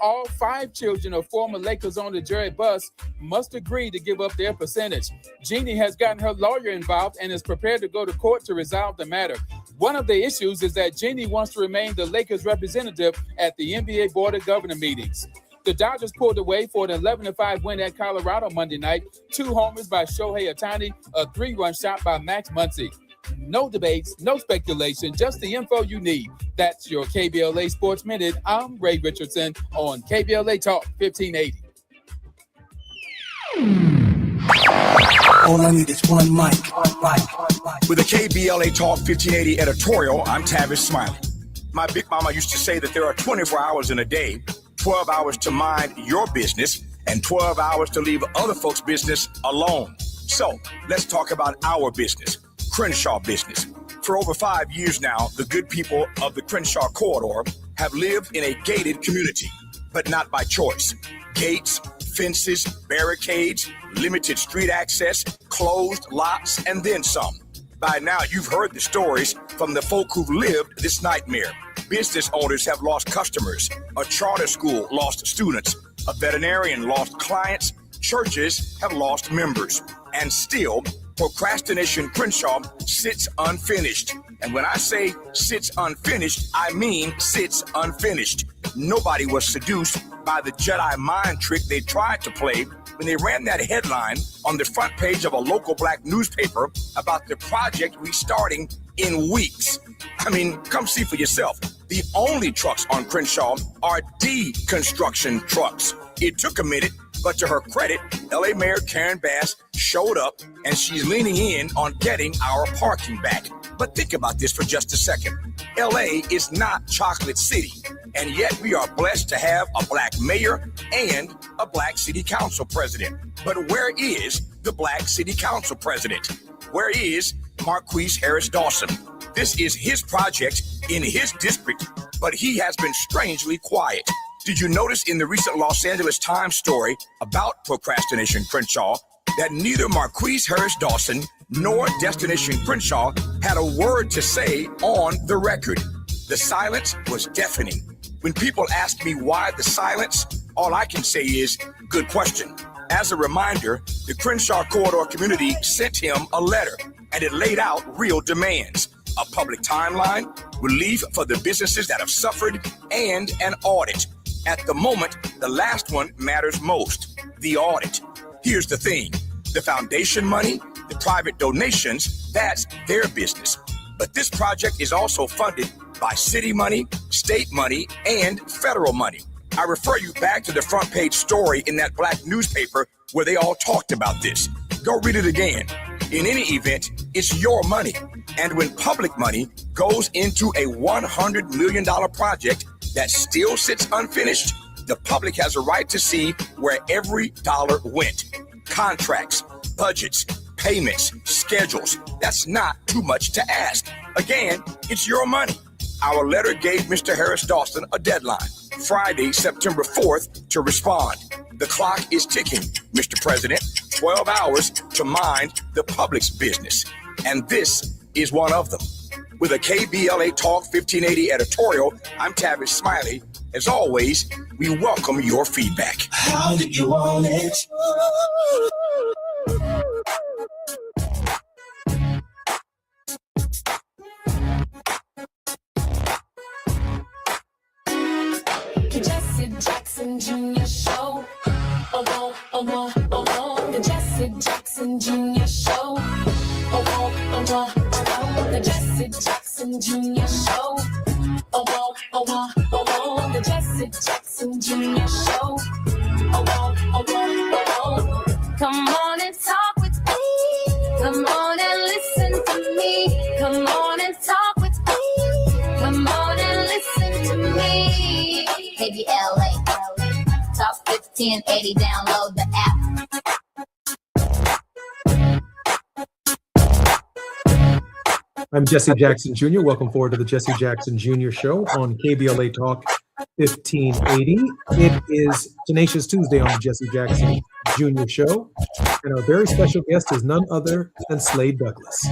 All 5 children of former Lakers owner Jerry Buss must agree to give up their percentage. Jeannie has gotten her lawyer involved and is prepared to go to court to resolve the matter. One of the issues is that Jeannie wants to remain the Lakers representative at the NBA Board of Governor meetings. The Dodgers pulled away for an 11-5 win at Colorado Monday night. 2 homers by Shohei Ohtani, a 3-run shot by Max Muncy. No debates, no speculation, just the info you need. That's your KBLA Sports Minute. I'm Ray Richardson on KBLA Talk 1580. All I need is one mic. With a KBLA Talk 1580 editorial, I'm Tavis Smiley. My big mama used to say that there are 24 hours in a day, 12 hours to mind your business, and 12 hours to leave other folks' business alone. So let's talk about our business, Crenshaw business. For over 5 years now, the good people of the Crenshaw corridor have lived in a gated community, but not by choice. Gates, fences, barricades, limited street access, closed lots, and then some. By now, you've heard the stories from the folk who've lived this nightmare. Business owners have lost customers. A charter school lost students. A veterinarian lost clients. Churches have lost members. And still, Procrastination Crenshaw sits unfinished. And when I say sits unfinished, I mean sits unfinished. Nobody was seduced by the Jedi mind trick they tried to play when they ran that headline on the front page of a local black newspaper about the project restarting in weeks. I mean, come see for yourself. The only trucks on Crenshaw are deconstruction trucks. It took a minute, but to her credit, LA Mayor Karen Bass showed up and she's leaning in on getting our parking back. But think about this for just a second. LA is not Chocolate City, and yet we are blessed to have a black mayor and a black city council president. But where is the black city council president? Where is Marquise Harris Dawson? This is his project in his district, but he has been strangely quiet. Did you notice in the recent Los Angeles Times story about Procrastination Crenshaw that neither Marquise Harris Dawson nor Destination Crenshaw had a word to say on the record? The silence was deafening. When people ask me why the silence, all I can say is, good question. As a reminder, the Crenshaw Corridor community sent him a letter, and it laid out real demands: a public timeline, relief for the businesses that have suffered, and an audit. At the moment, the last one matters most, the audit. Here's the thing. The foundation money, the private donations, that's their business. But this project is also funded by city money, state money, and federal money. I refer you back to the front page story in that black newspaper where they all talked about this. Go read it again. In any event, it's your money. And when public money goes into a $100 million project that still sits unfinished, the public has a right to see where every dollar went. Contracts, budgets, payments, schedules. That's not too much to ask. Again, it's your money. Our letter gave Mr. Harris Dawson a deadline, Friday, September 4th, to respond. The clock is ticking, Mr. President. 12 hours to mind the public's business. And this is one of them. With a KBLA Talk 1580 editorial, I'm Tavis Smiley. As always, we welcome your feedback. How did you want it? The Jesse Jackson Jr. Show. Oh, oh, oh, oh, oh. The Jesse Jackson Jr. Show. Oh, oh, oh, oh. The Jesse Jackson Jr. Show. Oh, oh, oh, oh. The Jesse Jackson Jr. Show. Oh, oh, oh, oh. Come on and talk with me. Come on and listen to me. Come on and talk with me. Come on and listen to me. KBLA Talk 1580. Download the app. I'm Jesse Jackson Jr. Welcome forward to the Jesse Jackson Jr. Show on KBLA Talk 1580. It is Tenacious Tuesday on the Jesse Jackson Jr. Show, and our very special guest is none other than Slade Douglas.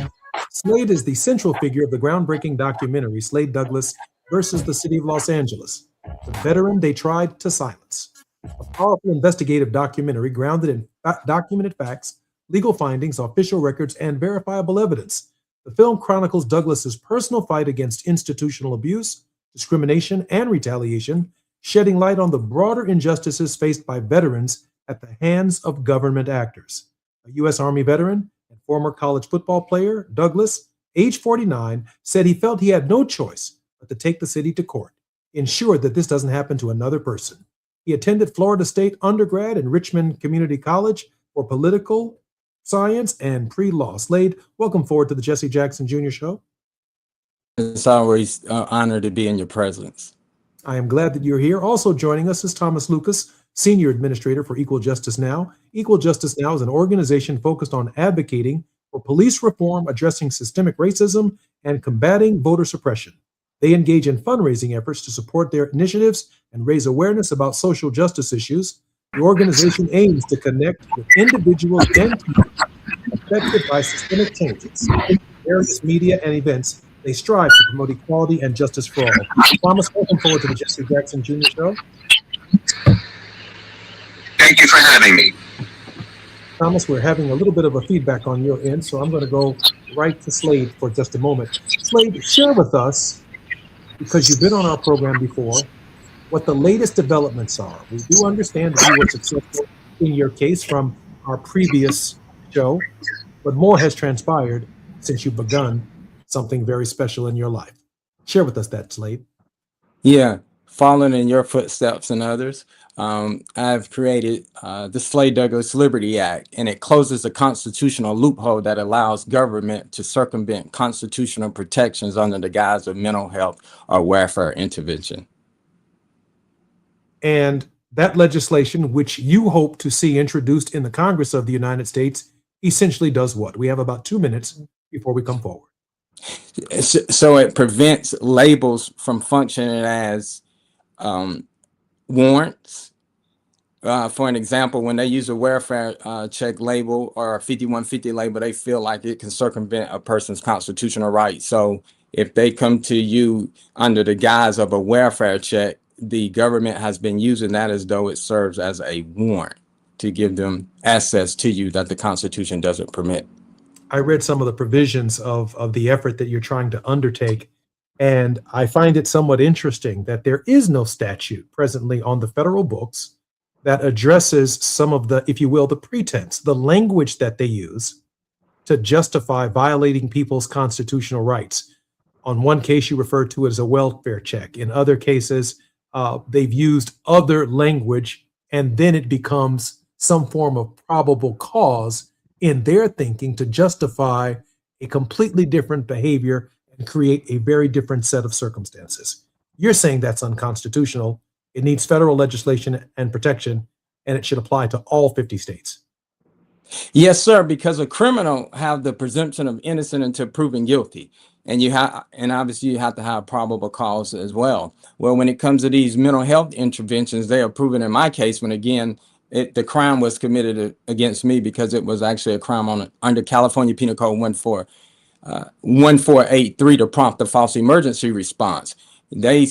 Slade is the central figure of the groundbreaking documentary Slade Douglas versus the City of Los Angeles, the veteran they tried to silence. A powerful investigative documentary grounded in documented facts, legal findings, official records, and verifiable evidence. The film chronicles Douglas's personal fight against institutional abuse, discrimination, and retaliation, shedding light on the broader injustices faced by veterans at the hands of government actors. A U.S. Army veteran and former college football player, Douglas, age 49, said he felt he had no choice but to take the city to court, ensured that this doesn't happen to another person. He attended Florida State undergrad and Richmond Community College for political science and pre-law. Slade, welcome forward to the Jesse Jackson Jr. Show. It's always an honor to be in your presence. I am glad that you're here. Also joining us is Thomas Lucas, Senior Administrator for Equal Justice Now. Equal Justice Now is an organization focused on advocating for police reform, addressing systemic racism, and combating voter suppression. They engage in fundraising efforts to support their initiatives and raise awareness about social justice issues. The organization aims to connect with individuals and people affected by systemic changes. In various media and events, they strive to promote equality and justice for all. Thomas, welcome forward to the Jesse Jackson Jr. Show. Thank you for having me. Thomas, we're having a little bit of a feedback on your end, so I'm going to go right to Slade for just a moment. Slade, share with us, because you've been on our program before, what the latest developments are. We do understand that you were successful in your case from our previous show, but more has transpired since you've begun something very special in your life. Share with us that, Slade. Yeah, following in your footsteps and others, I've created the Slade Douglas Liberty Act, and it closes a constitutional loophole that allows government to circumvent constitutional protections under the guise of mental health or welfare intervention. And that legislation, which you hope to see introduced in the Congress of the United States, essentially does what? We have about 2 minutes before we come forward. So it prevents labels from functioning as warrants. For an example, when they use a welfare check label or a 5150 label, they feel like it can circumvent a person's constitutional rights. So if they come to you under the guise of a welfare check, the government has been using that as though it serves as a warrant to give them access to you that the Constitution doesn't permit. I read some of the provisions of the effort that you're trying to undertake, and I find it somewhat interesting that there is no statute presently on the federal books that addresses some of the, if you will, the pretense, the language that they use to justify violating people's constitutional rights. On one case, you referred to it as a welfare check. In other cases, they've used other language, and then it becomes some form of probable cause in their thinking to justify a completely different behavior and create a very different set of circumstances. You're saying that's unconstitutional. It needs federal legislation and protection, and it should apply to all 50 states. Yes, sir, because a criminal have the presumption of innocent until proven guilty. And obviously you have to have probable cause as well. Well, when it comes to these mental health interventions, they are proven in my case when, again, the crime was committed against me because it was actually a crime under California Penal Code 1483 to prompt a false emergency response. They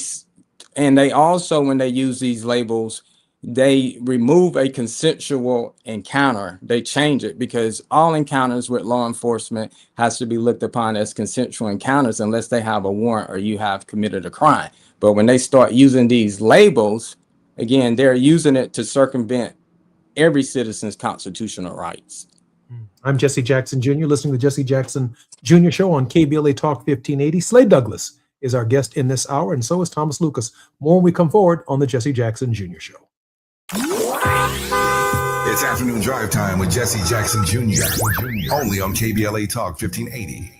also, when they use these labels, they remove a consensual encounter. They change it because all encounters with law enforcement has to be looked upon as consensual encounters unless they have a warrant or you have committed a crime. But when they start using these labels, again, they're using it to circumvent every citizen's constitutional rights. I'm Jesse Jackson Jr., listening to the Jesse Jackson Jr. Show on KBLA Talk 1580. Slade Douglas is our guest in this hour, and so is Thomas Lucas. More when we come forward on the Jesse Jackson Jr. Show. It's afternoon drive time with Jesse Jackson Jr. Only on KBLA Talk 1580.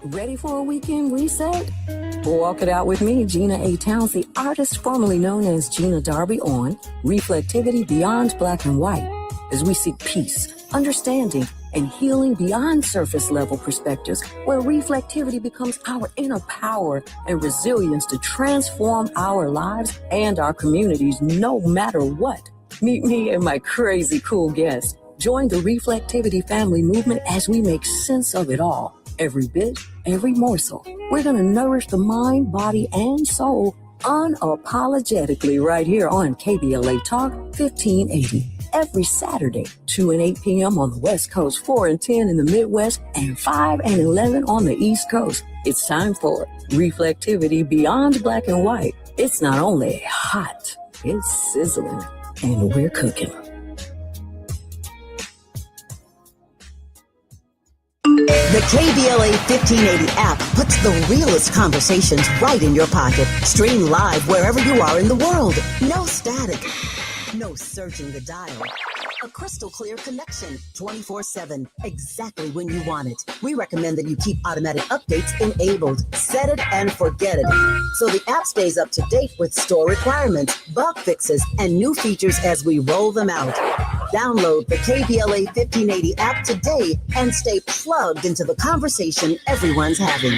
Ready for a weekend reset? Walk it out with me, Gina A. Towns, the artist formerly known as Gina Darby, on Reflectivity Beyond Black and White, as we seek peace, understanding, and healing beyond surface level perspectives, where reflectivity becomes our inner power and resilience to transform our lives and our communities no matter what. Meet me and my crazy cool guests. Join the Reflectivity family movement as we make sense of it all. Every bit, every morsel. We're going to nourish the mind, body, and soul unapologetically right here on KBLA Talk 1580. Every Saturday, 2 and 8 p.m. on the West Coast, 4 and 10 in the Midwest, and 5 and 11 on the East Coast. It's time for Reflectivity Beyond Black and White. It's not only hot, it's sizzling, and we're cooking. The KBLA 1580 app puts the realest conversations right in your pocket. Stream live wherever you are in the world. No static. No searching the dial. A crystal clear connection 24/7, exactly when you want it. We recommend that you keep automatic updates enabled. Set it and forget it. So the app stays up to date with store requirements, bug fixes, and new features as we roll them out. Download the KBLA 1580 app today and stay plugged into the conversation everyone's having.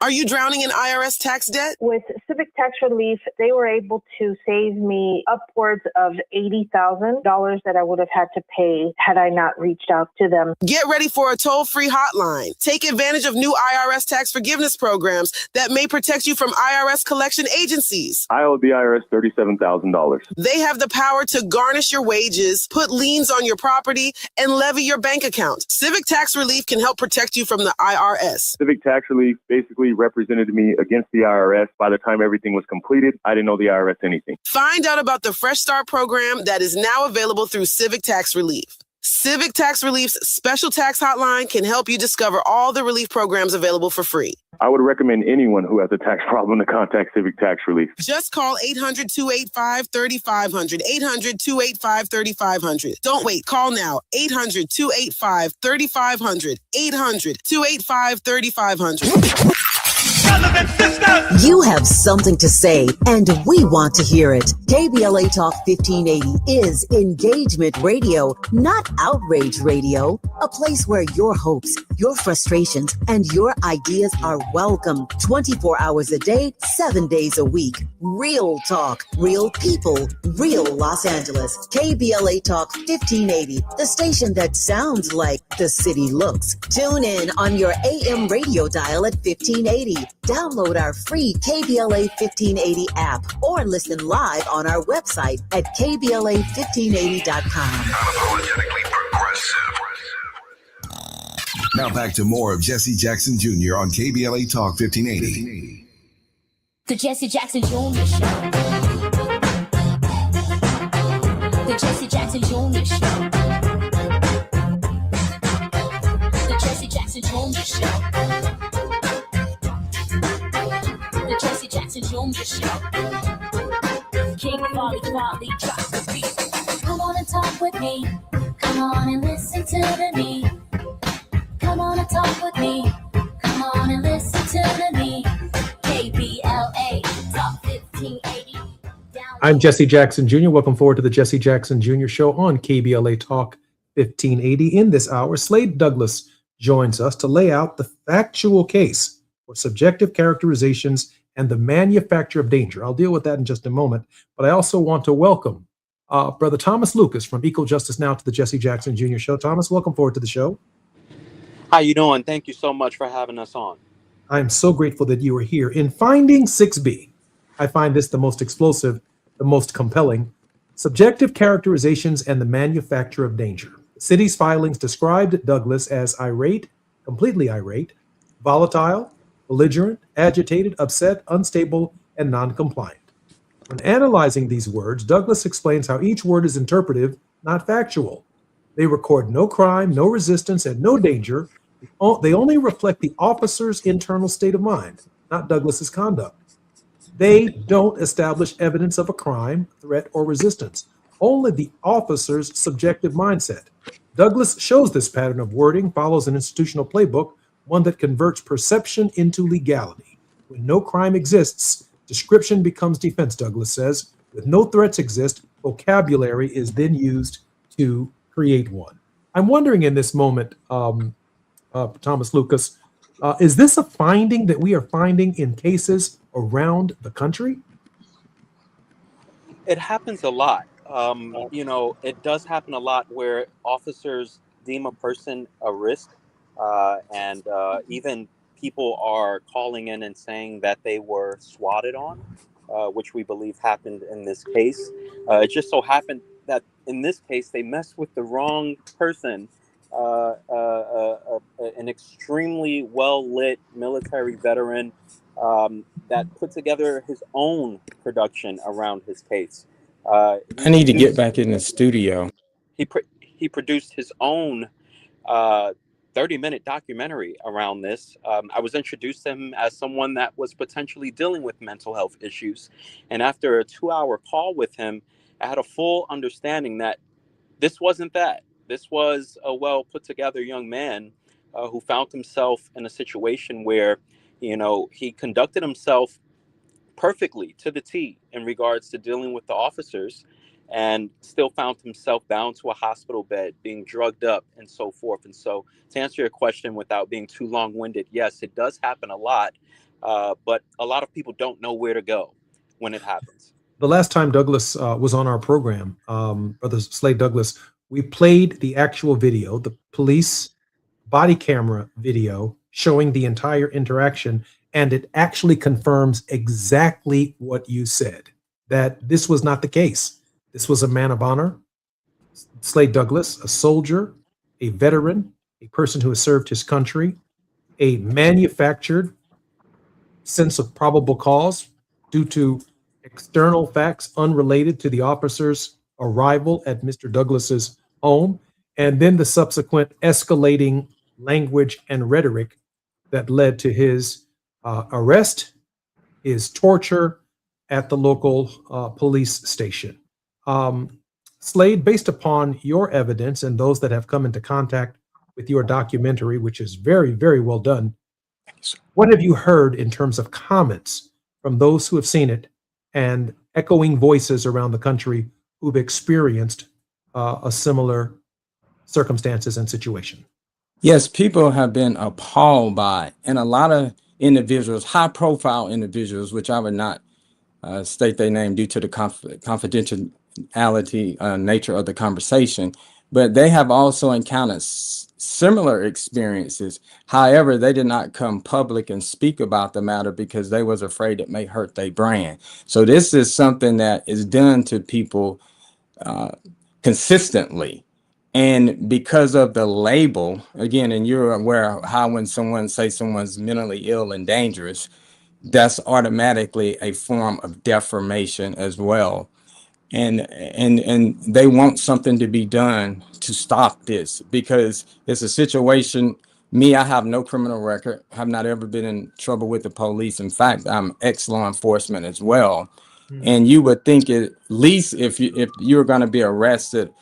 Are you drowning in IRS tax debt? With Civic Tax Relief, they were able to save me upwards of $80,000 that I would have had to pay had I not reached out to them. Get ready for a toll-free hotline. Take advantage of new IRS tax forgiveness programs that may protect you from IRS collection agencies. I owe the IRS $37,000. They have the power to garnish your wages, put liens on your property, and levy your bank account. Civic Tax Relief can help protect you from the IRS. Civic Tax Relief basically represented me against the IRS. By the time everything was completed, I didn't owe the IRS anything. Find out about the Fresh Start program that is now available through Civic Tax Relief. Civic Tax Relief's special tax hotline can help you discover all the relief programs available for free. I would recommend anyone who has a tax problem to contact Civic Tax Relief. Just call 800-285-3500, 800-285-3500. Don't wait. Call now. 800-285-3500, 800-285-3500. You have something to say, and we want to hear it. KBLA Talk 1580 is engagement radio, not outrage radio. A place where your hopes, your frustrations, and your ideas are welcome 24 hours a day, 7 days a week. Real talk, real people, real Los Angeles. KBLA Talk 1580, the station that sounds like the city looks. Tune in on your AM radio dial at 1580. Download our free KBLA 1580 app or listen live on our website at KBLA1580.com. Unapologetically progressive. Now back to more of Jesse Jackson Jr. on KBLA Talk 1580. The Jesse Jackson Jr. Show. The Jesse Jackson Jr. Show. Jackson Junior Show. The Jesse Jackson Junior Show. King Volley drops the beat. Come on and talk with me. Come on and listen to the need. Come on and talk with me. Come on and listen to the need. KBLA Talk 1580. I'm Jesse Jackson Jr. Welcome forward to the Jesse Jackson Jr. Show on KBLA Talk 1580. In this hour, Slade Douglas joins us to lay out the factual case for subjective characterizations and the manufacture of danger. I'll deal with that in just a moment, but I also want to welcome Brother Thomas Lucas from Equal Justice Now to the Jesse Jackson Jr. Show. Thomas, welcome forward to the show. How you doing? Thank you so much for having us on. I'm so grateful that you are here. In Finding 6B, I find this the most explosive, the most compelling. Subjective characterizations and the manufacture of danger. The city's filings described Douglas as irate, completely irate, volatile, belligerent, agitated, upset, unstable, and non-compliant. When analyzing these words, Douglas explains how each word is interpretive, not factual. They record no crime, no resistance, and no danger. They only reflect the officer's internal state of mind, not Douglas's conduct. They don't establish evidence of a crime, threat, or resistance, only the officer's subjective mindset. Douglas shows this pattern of wording follows an institutional playbook, one that converts perception into legality. When no crime exists, description becomes defense, Douglas says. When no threats exist, vocabulary is then used to create one. I'm wondering in this moment, Thomas Lucas, is this a finding that we are finding in cases around the country? It happens a lot. It does happen a lot where officers deem a person a risk, and even people are calling in and saying that they were swatted on, which we believe happened in this case. It just so happened that in this case, they messed with the wrong person, an extremely well-lit military veteran that put together his own production around his case. I need to get back in the studio. He produced his own 30-minute documentary around this. I was introduced to him as someone that was potentially dealing with mental health issues. And after a 2-hour call with him, I had a full understanding that this wasn't that. This was a well put together young man who found himself in a situation where, he conducted himself perfectly to the T in regards to dealing with the officers, and still found himself bound to a hospital bed, being drugged up and so forth. And so to answer your question without being too long-winded, yes, it does happen a lot, but a lot of people don't know where to go when it happens. The last time Douglas was on our program, Brother Slade Douglas, we played the actual video, the police body camera video showing the entire interaction, and it actually confirms exactly what you said, that this was not the case. This was a man of honor, Slade Douglas, a soldier, a veteran, a person who has served his country, a manufactured sense of probable cause due to external facts unrelated to the officer's arrival at Mr. Douglas's home, and then the subsequent escalating language and rhetoric that led to his arrest, his torture at the local police station. Slade, based upon your evidence and those that have come into contact with your documentary, which is very, very well done, what have you heard in terms of comments from those who have seen it and echoing voices around the country who've experienced a similar circumstances and situation? Yes, people have been appalled by it, and a lot of individuals, high-profile individuals, which I would not state their name due to the confidentiality nature of the conversation, but they have also encountered similar experiences. However, they did not come public and speak about the matter because they was afraid it may hurt their brand. So this is something that is done to people consistently. And because of the label, again, and you're aware of how when someone says someone's mentally ill and dangerous, that's automatically a form of defamation as well. And they want something to be done to stop this, because it's a situation Me, I have no criminal record. Have not ever been in trouble with the police. In fact, I'm ex-law enforcement as well. And you would think at least if you're going to be arrested,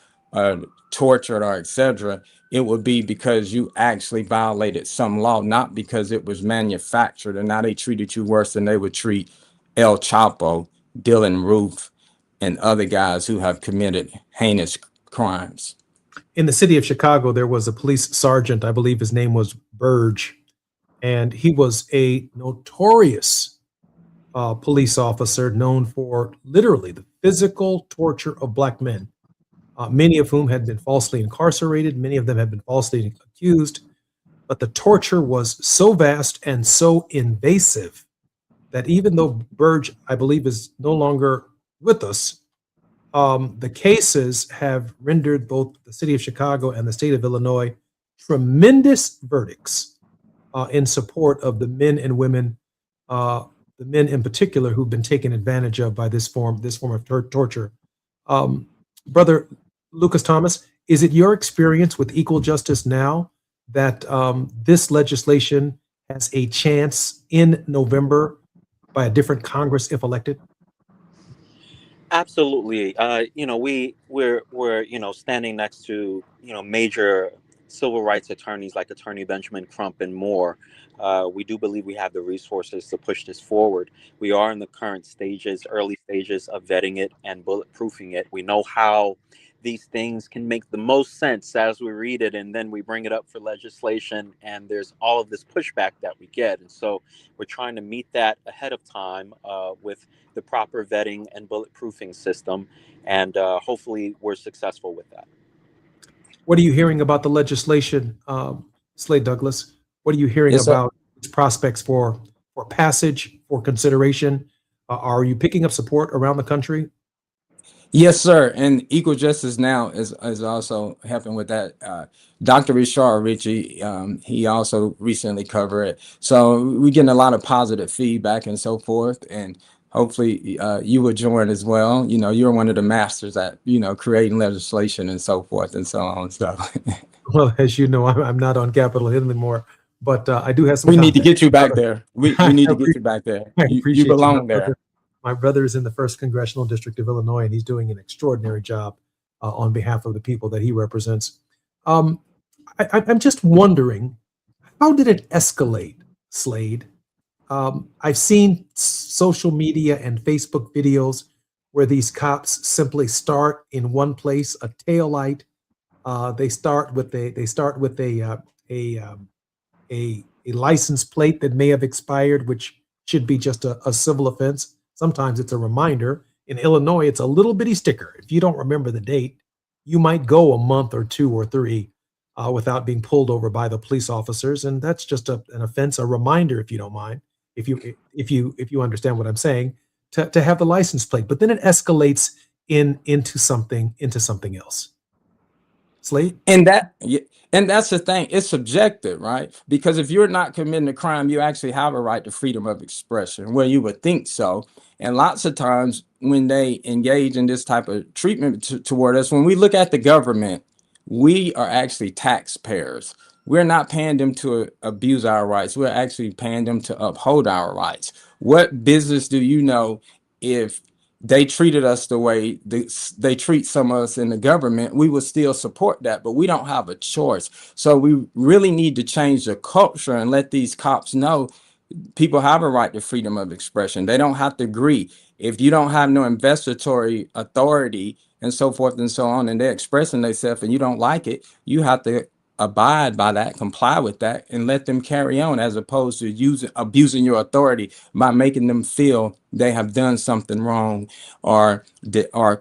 tortured, or etc., it would be because you actually violated some law, not because it was manufactured. And now they treated you worse than they would treat El Chapo, Dylan Roof, and other guys who have committed heinous crimes. In the city of Chicago, there was a police sergeant, I believe his name was Burge, and he was a notorious police officer known for literally the physical torture of black men, many of whom had been falsely incarcerated, many of them had been falsely accused, but the torture was so vast and so invasive that even though Burge, I believe, is no longer with us, the cases have rendered both the city of Chicago and the state of Illinois tremendous verdicts in support of the men and women, the men in particular who've been taken advantage of by this form of torture. Brother Lucas Thomas, is it your experience with equal justice now that this legislation has a chance in November by a different Congress if elected? Absolutely. We're standing next to, major civil rights attorneys like Attorney Benjamin Crump and more. We do believe we have the resources to push this forward. We are in the current early stages of vetting it and bulletproofing it. We know how these things can make the most sense as we read it, and then we bring it up for legislation, and there's all of this pushback that we get. And so we're trying to meet that ahead of time with the proper vetting and bulletproofing system, and hopefully we're successful with that. What are you hearing about the legislation, Slade Douglas? What are you hearing about its prospects for passage, for consideration? Are you picking up support around the country? Yes, sir. And Equal Justice Now is also helping with that. Dr. Richard Ritchie, he also recently covered it. So we're getting a lot of positive feedback and so forth. And hopefully you will join as well. You're one of the masters at, creating legislation and so forth and so on. So, well, as you know, I'm not on Capitol Hill anymore, but I do have some. We need to get you back there. We need to get you back there. You belong there. My brother is in the 1st Congressional District of Illinois, and he's doing an extraordinary job on behalf of the people that he represents. I'm just wondering, how did it escalate, Slade? I've seen social media and Facebook videos where these cops simply start in one place, a taillight. They start with a license plate that may have expired, which should be just a civil offense. Sometimes it's a reminder. In Illinois, it's a little bitty sticker. If you don't remember the date, you might go a month or 2 or 3 without being pulled over by the police officers, and that's just an offense, a reminder, if you don't mind, if you understand what I'm saying, to have the license plate. But then it escalates into something else. Slade? And that's the thing. It's subjective, right? Because if you're not committing a crime, you actually have a right to freedom of expression. Well, you would think so. And lots of times when they engage in this type of treatment toward us, when we look at the government, we are actually taxpayers. We're not paying them to abuse our rights. We're actually paying them to uphold our rights. What business do you know if they treated us the way they treat some of us in the government? We would still support that, but we don't have a choice. So we really need to change the culture and let these cops know people have a right to freedom of expression. They don't have to agree. If you don't have no investigatory authority and so forth and so on, and they're expressing themselves and you don't like it, you have to abide by that, comply with that, and let them carry on, as opposed to abusing your authority by making them feel they have done something wrong, or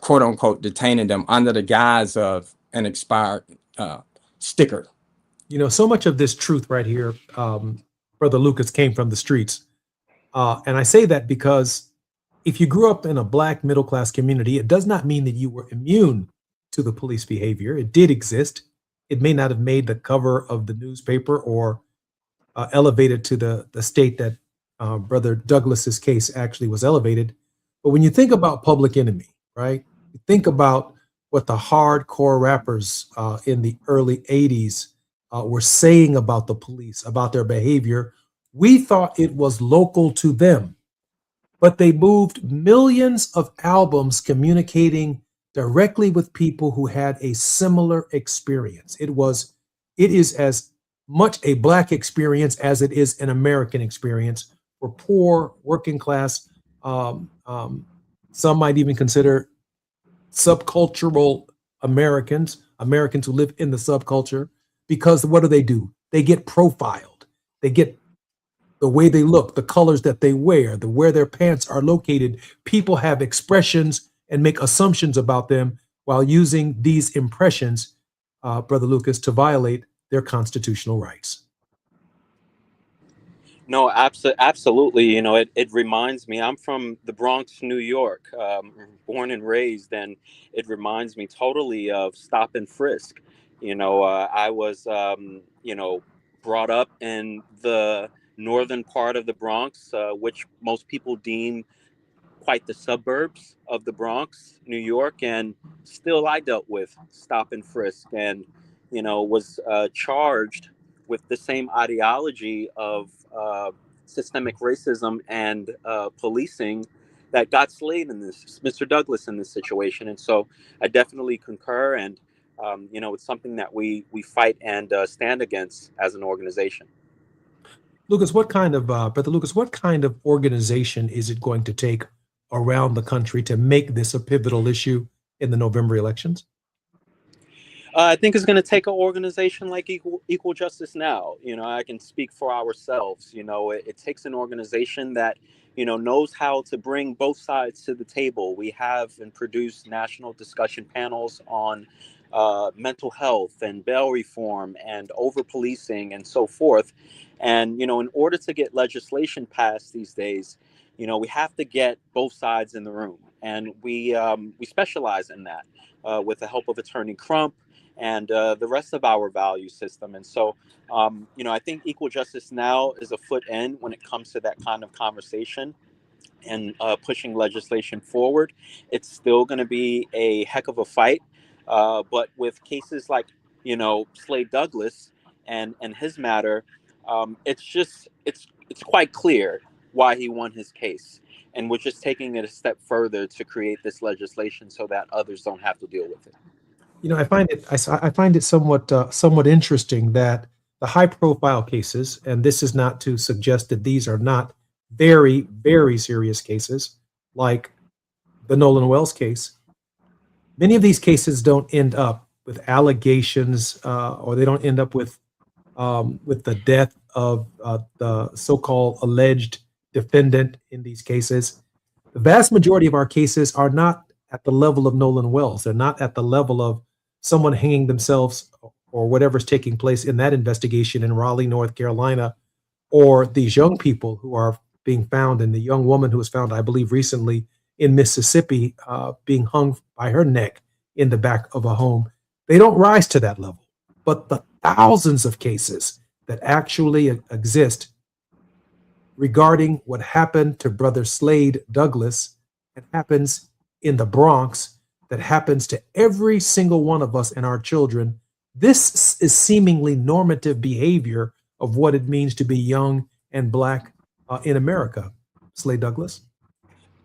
quote unquote detaining them under the guise of an expired sticker. So much of this truth right here, Brother Lucas, came from the streets. And I say that because if you grew up in a Black middle-class community, it does not mean that you were immune to the police behavior. It did exist. It may not have made the cover of the newspaper or elevated to the state that Brother Douglas's case actually was elevated. But when you think about Public Enemy, right? You think about what the hardcore rappers in the early 80s were saying about the police, about their behavior. We thought it was local to them, but they moved millions of albums communicating directly with people who had a similar experience. It is as much a Black experience as it is an American experience for poor, working class, some might even consider subcultural Americans who live in the subculture, because what do? They get profiled. They get the way they look, the colors that they wear, where their pants are located. People have expressions and make assumptions about them while using these impressions, Brother Lucas, to violate their constitutional rights. No, absolutely. You know, it reminds me, I'm from the Bronx, New York, born and raised, and it reminds me totally of stop and frisk. You know, I was, brought up in the northern part of the Bronx, which most people deem quite the suburbs of the Bronx, New York, and still I dealt with stop and frisk and, was charged with the same ideology of systemic racism and policing that got Slade in this, Mr. Douglas in this situation. And so I definitely concur, and it's something that we fight and stand against as an organization. Lucas, Brother Lucas, what kind of organization is it going to take around the country to make this a pivotal issue in the November elections? I think it's going to take an organization like Equal Justice Now. I can speak for ourselves. It takes an organization that, knows how to bring both sides to the table. We have and produce national discussion panels on mental health and bail reform and over-policing and so forth. And, in order to get legislation passed these days, we have to get both sides in the room. And we specialize in that with the help of Attorney Crump and the rest of our value system. And so, I think Equal Justice Now is a foot in when it comes to that kind of conversation and pushing legislation forward. It's still going to be a heck of a fight. But with cases like, Slade Douglas and his matter, it's quite clear why he won his case. And we're just taking it a step further to create this legislation so that others don't have to deal with it. I find it somewhat interesting that the high-profile cases, and this is not to suggest that these are not very, very serious cases, like the Nolan Wells case. Many of these cases don't end up with allegations, or they don't end up with the death of the so-called alleged defendant in these cases. The vast majority of our cases are not at the level of Nolan Wells. They're not at the level of someone hanging themselves or whatever's taking place in that investigation in Raleigh, North Carolina, or these young people who are being found, and the young woman who was found, I believe, recently in Mississippi, being hung by her neck in the back of a home. They don't rise to that level. But the thousands of cases that actually exist regarding what happened to Brother Slade Douglas, that happens in the Bronx, that happens to every single one of us and our children, this is seemingly normative behavior of what it means to be young and Black in America. Slade Douglas?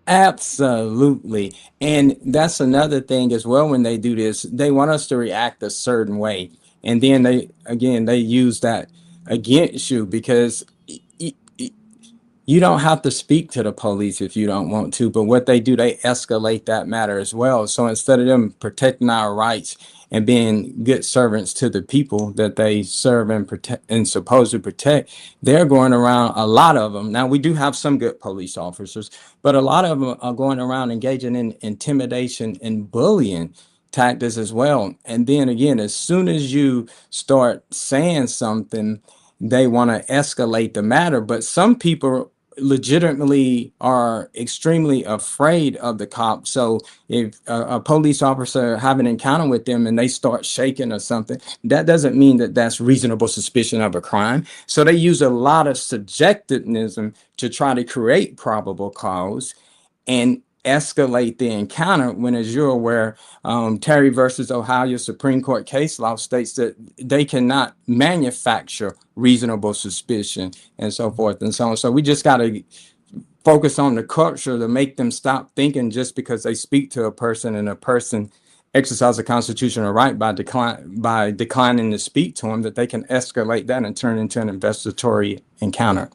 Absolutely. And that's another thing as well. When they do this, they want us to react a certain way. And then they use that against you, because you don't have to speak to the police if you don't want to. But what they do, they escalate that matter as well. So instead of them protecting our rights and being good servants to the people that they serve and protect and supposed to protect, they're going around, a lot of them. Now, we do have some good police officers, but a lot of them are going around engaging in intimidation and bullying tactics as well. And then again, as soon as you start saying something, they want to escalate the matter. But some people legitimately are extremely afraid of the cops. So if a police officer have an encounter with them and they start shaking or something, that doesn't mean that that's reasonable suspicion of a crime. So they use a lot of subjectivism to try to create probable cause. And escalate the encounter when, as you're aware, Terry versus Ohio Supreme Court case law states that they cannot manufacture reasonable suspicion and so forth and so on. So we just got to focus on the culture to make them stop thinking just because they speak to a person and a person exercise a constitutional right by declining to speak to them, that they can escalate that and turn into an investigatory encounter.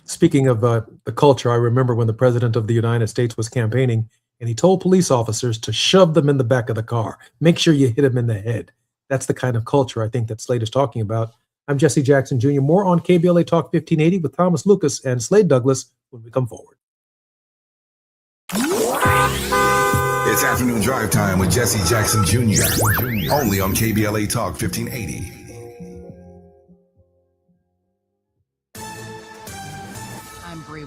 Speaking of the culture, I remember when the president of the United States was campaigning and he told police officers to shove them in the back of the car. Make sure you hit them in the head. That's the kind of culture I think that Slade is talking about. I'm Jesse Jackson Jr. More on KBLA Talk 1580 with Thomas Lucas and Slade Douglas when we come forward. It's afternoon drive time with Jesse Jackson Jr. Only on KBLA Talk 1580.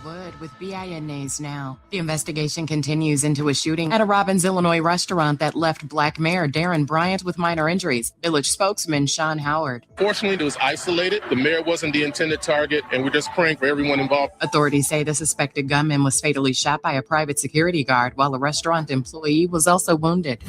Wood with BIN News Now. The investigation continues into a shooting at a Robbins, Illinois restaurant that left Black Mayor Darren Bryant with minor injuries. Village spokesman Sean Howard. Fortunately, it was isolated. The mayor wasn't the intended target, and we're just praying for everyone involved. Authorities say the suspected gunman was fatally shot by a private security guard, while a restaurant employee was also wounded.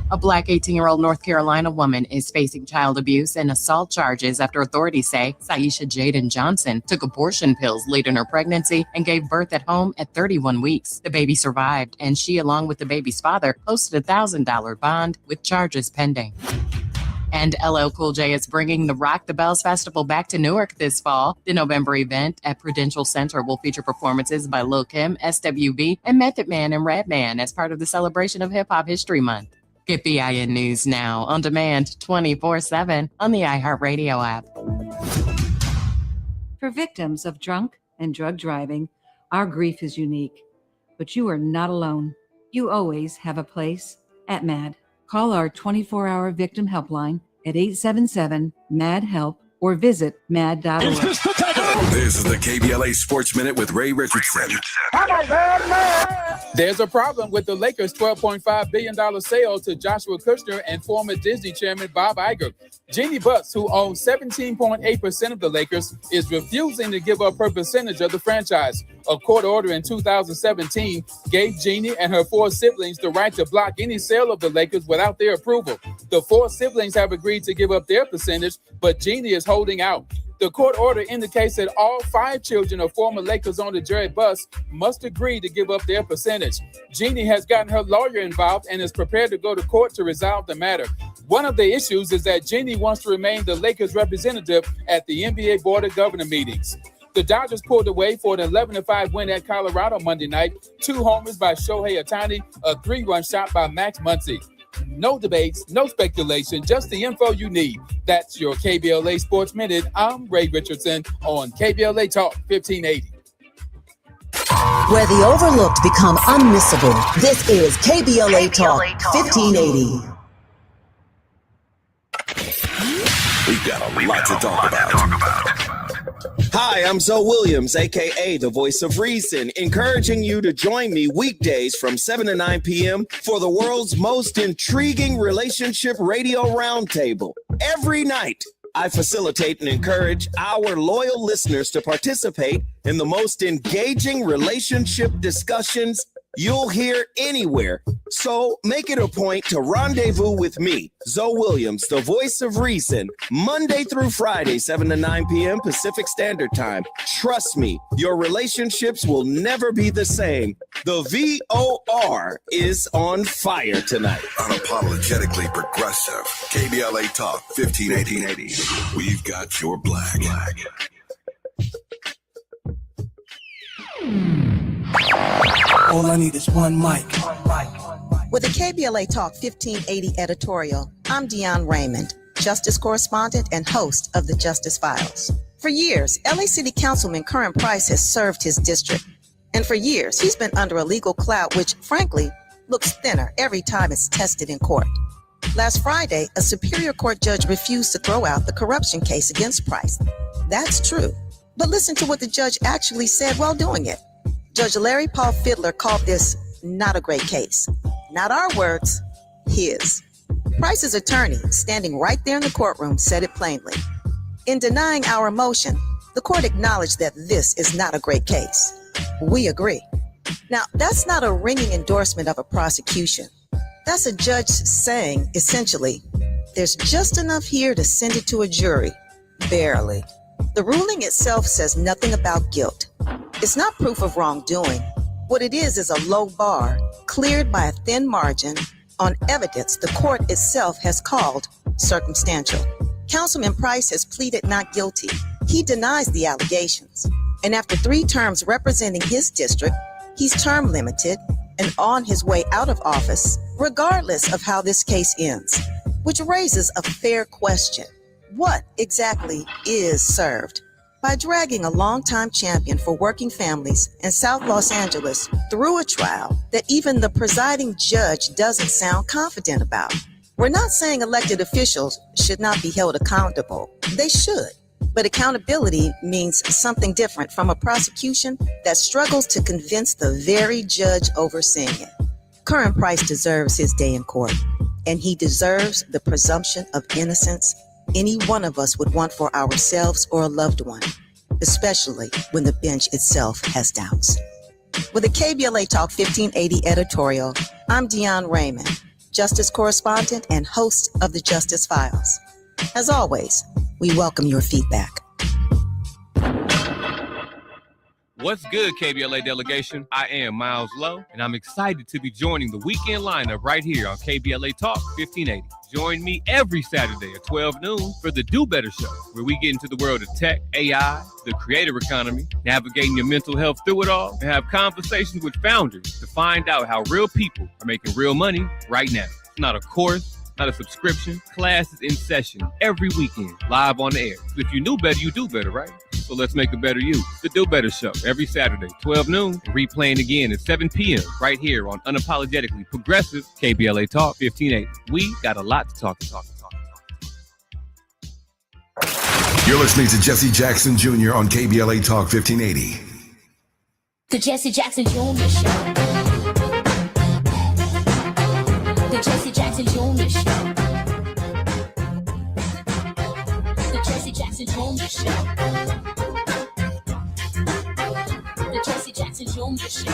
A Black 18-year-old North Carolina woman is facing child abuse and assault charges after authorities say Saisha Jaden Johnson took abortion pills late in her pregnancy and gave birth at home at 31 weeks. The baby survived, and she, along with the baby's father, posted a $1,000 bond with charges pending. And LL Cool J is bringing the Rock the Bells Festival back to Newark this fall. The November event at Prudential Center will feature performances by Lil' Kim, SWV, and Method Man and Redman as part of the celebration of Hip Hop History Month. Get BIN News Now on demand 24/7 on the iHeartRadio app. For victims of drunk and drug driving, our grief is unique. But you are not alone. You always have a place at MAD. Call our 24-hour victim helpline at 877-MAD-HELP or visit mad.org. This is the KBLA Sports Minute with Ray Richardson. There's a problem with the Lakers' $12.5 billion sale to Joshua Kushner and former Disney chairman Bob Iger. Jeannie Buss, who owns 17.8% of the Lakers, is refusing to give up her percentage of the franchise. A court order in 2017 gave Jeannie and her 4 siblings the right to block any sale of the Lakers without their approval. The 4 siblings have agreed to give up their percentage, but Jeannie is holding out. The court order indicates that all 5 children of former Lakers owner Jerry Buss must agree to give up their percentage. Jeannie has gotten her lawyer involved and is prepared to go to court to resolve the matter. One of the issues is that Jeannie wants to remain the Lakers representative at the NBA Board of Governor meetings. The Dodgers pulled away for an 11-5 win at Colorado Monday night. 2 homers by Shohei Ohtani, a 3-run shot by Max Muncy. No debates, no speculation, just the info you need. That's your KBLA Sports Minute. I'm Ray Richardson on KBLA Talk 1580. Where the overlooked become unmissable, this is KBLA Talk 1580. We've got a lot to talk about. Hi, I'm Zoe Williams, a.k.a. the Voice of Reason, encouraging you to join me weekdays from 7 to 9 p.m. for the world's most intriguing relationship radio roundtable. Every night, I facilitate and encourage our loyal listeners to participate in the most engaging relationship discussions you'll hear anywhere. So make it a point to rendezvous with me, Zoe Williams, the Voice of Reason, Monday through Friday, 7 to 9 p.m. Pacific Standard Time. Trust me, your relationships will never be the same. The VOR is on fire tonight. Unapologetically progressive. KBLA Talk 1580. We've got your black. All I need is one mic. With the KBLA Talk 1580 editorial, I'm Dionne Raymond, Justice Correspondent and host of the Justice Files. For years, LA City Councilman Curran Price has served his district. And for years, he's been under a legal cloud which, frankly, looks thinner every time it's tested in court. Last Friday, a Superior Court judge refused to throw out the corruption case against Price. That's true. But listen to what the judge actually said while doing it. Judge Larry Paul Fiddler called this not a great case. Not our words, his. Price's attorney, standing right there in the courtroom, said it plainly. In denying our motion, the court acknowledged that this is not a great case. We agree. Now, that's not a ringing endorsement of a prosecution. That's a judge saying, essentially, there's just enough here to send it to a jury. Barely. The ruling itself says nothing about guilt. It's not proof of wrongdoing. What it is a low bar, cleared by a thin margin, on evidence the court itself has called circumstantial. Councilman Price has pleaded not guilty. He denies the allegations. And after 3 terms representing his district, he's term limited and on his way out of office, regardless of how this case ends, which raises a fair question. What exactly is served? By dragging a longtime champion for working families in South Los Angeles through a trial that even the presiding judge doesn't sound confident about. We're not saying elected officials should not be held accountable. They should. But accountability means something different from a prosecution that struggles to convince the very judge overseeing it. Curran Price deserves his day in court, and he deserves the presumption of innocence any one of us would want for ourselves or a loved one, especially when the bench itself has doubts. With a KBLA Talk 1580 editorial, I'm Dion Raymond, Justice Correspondent and host of the Justice Files. As always, we welcome your feedback. What's good, KBLA delegation? I am Miles Lowe, and I'm excited to be joining the weekend lineup right here on KBLA Talk 1580. Join me every Saturday at 12 noon for the Do Better Show, where we get into the world of tech, AI, the creator economy, navigating your mental health through it all, and have conversations with founders to find out how real people are making real money right now. It's not a course, not a subscription. Classes in session every weekend, live on the air. So if you knew better, you do better, right? So let's make a better you. The Do Better Show, every Saturday, 12 noon, and replaying again at 7 p.m. right here on Unapologetically Progressive KBLA Talk 1580. We got a lot to talk. You're listening to Jesse Jackson Jr. on KBLA Talk 1580. The Jesse Jackson Jr. Show. The Jesse Jackson Jr. Show. The Jesse Jackson Jr. Show. The Jesse Jackson Jr. Show.